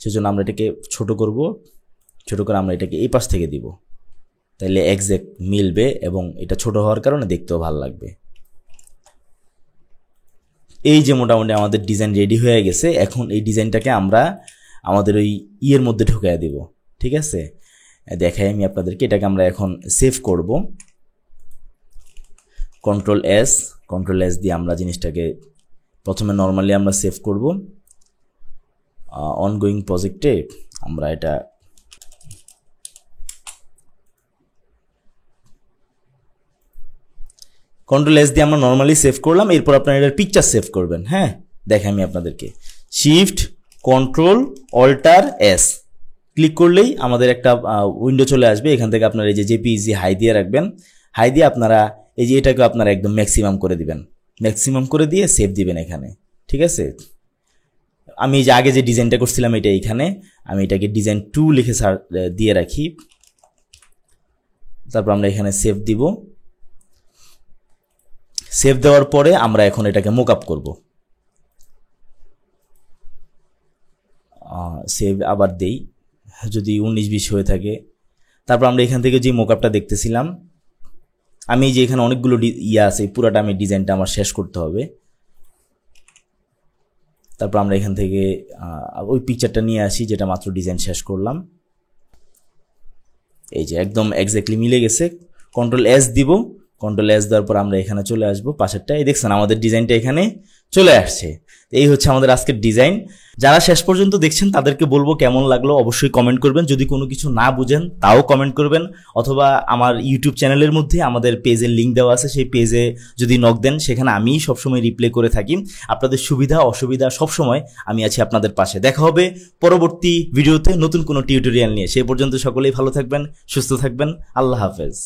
সেজন্য আমরা এটাকে ছোট করব। ছোট করে আমরা এটাকে এই পাশ থেকে দিব, তাইলে এক্সাক্ট মিলবে, এবং এটা ছোট হওয়ার কারণে দেখতেও ভালো লাগবে। এই যে মোটামুটি আমাদের ডিজাইন রেডি হয়ে গেছে। এখন এই ডিজাইনটাকে আমরা আমাদের ওই ইয়ের মধ্যে ঢুকাই দিব। ঠিক আছে, দেখাই আমি আপনাদেরকে। এটাকে আমরা এখন সেভ করব, কন্ট্রোল এস দিয়ে আমরা জিনিসটাকে প্রথমে নর্মালি আমরা সেভ করব। অনগোয়িং প্রজেক্টে আমরা এটা কন্ট্রোল এস দিয়ে আমরা নর্মালি সেভ করলাম। এরপর আপনারা এটার পিকচার সেভ করবেন। হ্যাঁ, দেখে আমি আপনাদেরকে shift control alt S click করলেই আমাদের একটা উইন্ডো চলে আসবে। এখান থেকে আপনারা এই যে জেপিইজি হাই দিয়ে রাখবেন, হাই দিয়ে আপনারা এই যে এটাকে আপনারা একদম ম্যাক্সিমাম করে দিবেন, ম্যাক্সিমাম করে দিয়ে সেভ দিবেন এখানে। ঠিক আছে, আমি যে আগে যে ডিজাইনটা করছিলাম এটা এইখানে আমি এটাকে ডিজাইন 2 লিখে দিয়ে রাখি। তারপর আমরা এখানে সেভ দিব। সেভ দেওয়ার পরে আমরা এখন এটাকে মোকআপ করব। সেভ আবার দেই যদি 19-20 হয়ে থাকে। তারপর আমরা এখান থেকে যে মোকআপটা দেখতেছিলাম, আমি যে এখানে অনেকগুলো ইয়ে আছে, পুরাটা আমি ডিজাইনটা আমার শেষ করতে হবে। তারপর আমরা এখান থেকে ওই পিকচারটা নিয়ে আসি যেটা মাত্র ডিজাইন শেষ করলাম। এই যে একদম এক্স্যাক্টলি মিলে গেছে। কন্ট্রোল এস দিব, কন্ট্রোল এস দেওয়ার পর আমরা এখানে চলে আসবো পাশেরটা। এই দেখছেন আমাদের ডিজাইনটা এখানে চলে আসছে। এই হচ্ছে আমাদের আজকের ডিজাইন। যারা শেষ পর্যন্ত দেখছেন তাদেরকে বলবো কেমন লাগলো অবশ্যই কমেন্ট করবেন। যদি কোনো কিছু না বুঝেন তাও কমেন্ট করবেন, অথবা আমার ইউটিউব চ্যানেলের মধ্যে আমাদের পেজের লিঙ্ক দেওয়া আছে, সেই পেজে যদি নক দেন সেখানে আমি সবসময় রিপ্লাই করে থাকি। আপনাদের সুবিধা অসুবিধা সবসময় আমি আছি আপনাদের পাশে। দেখা হবে পরবর্তী ভিডিওতে নতুন কোনো টিউটোরিয়াল নিয়ে। সেই পর্যন্ত সকলেই ভালো থাকবেন, সুস্থ থাকবেন। আল্লাহ হাফেজ।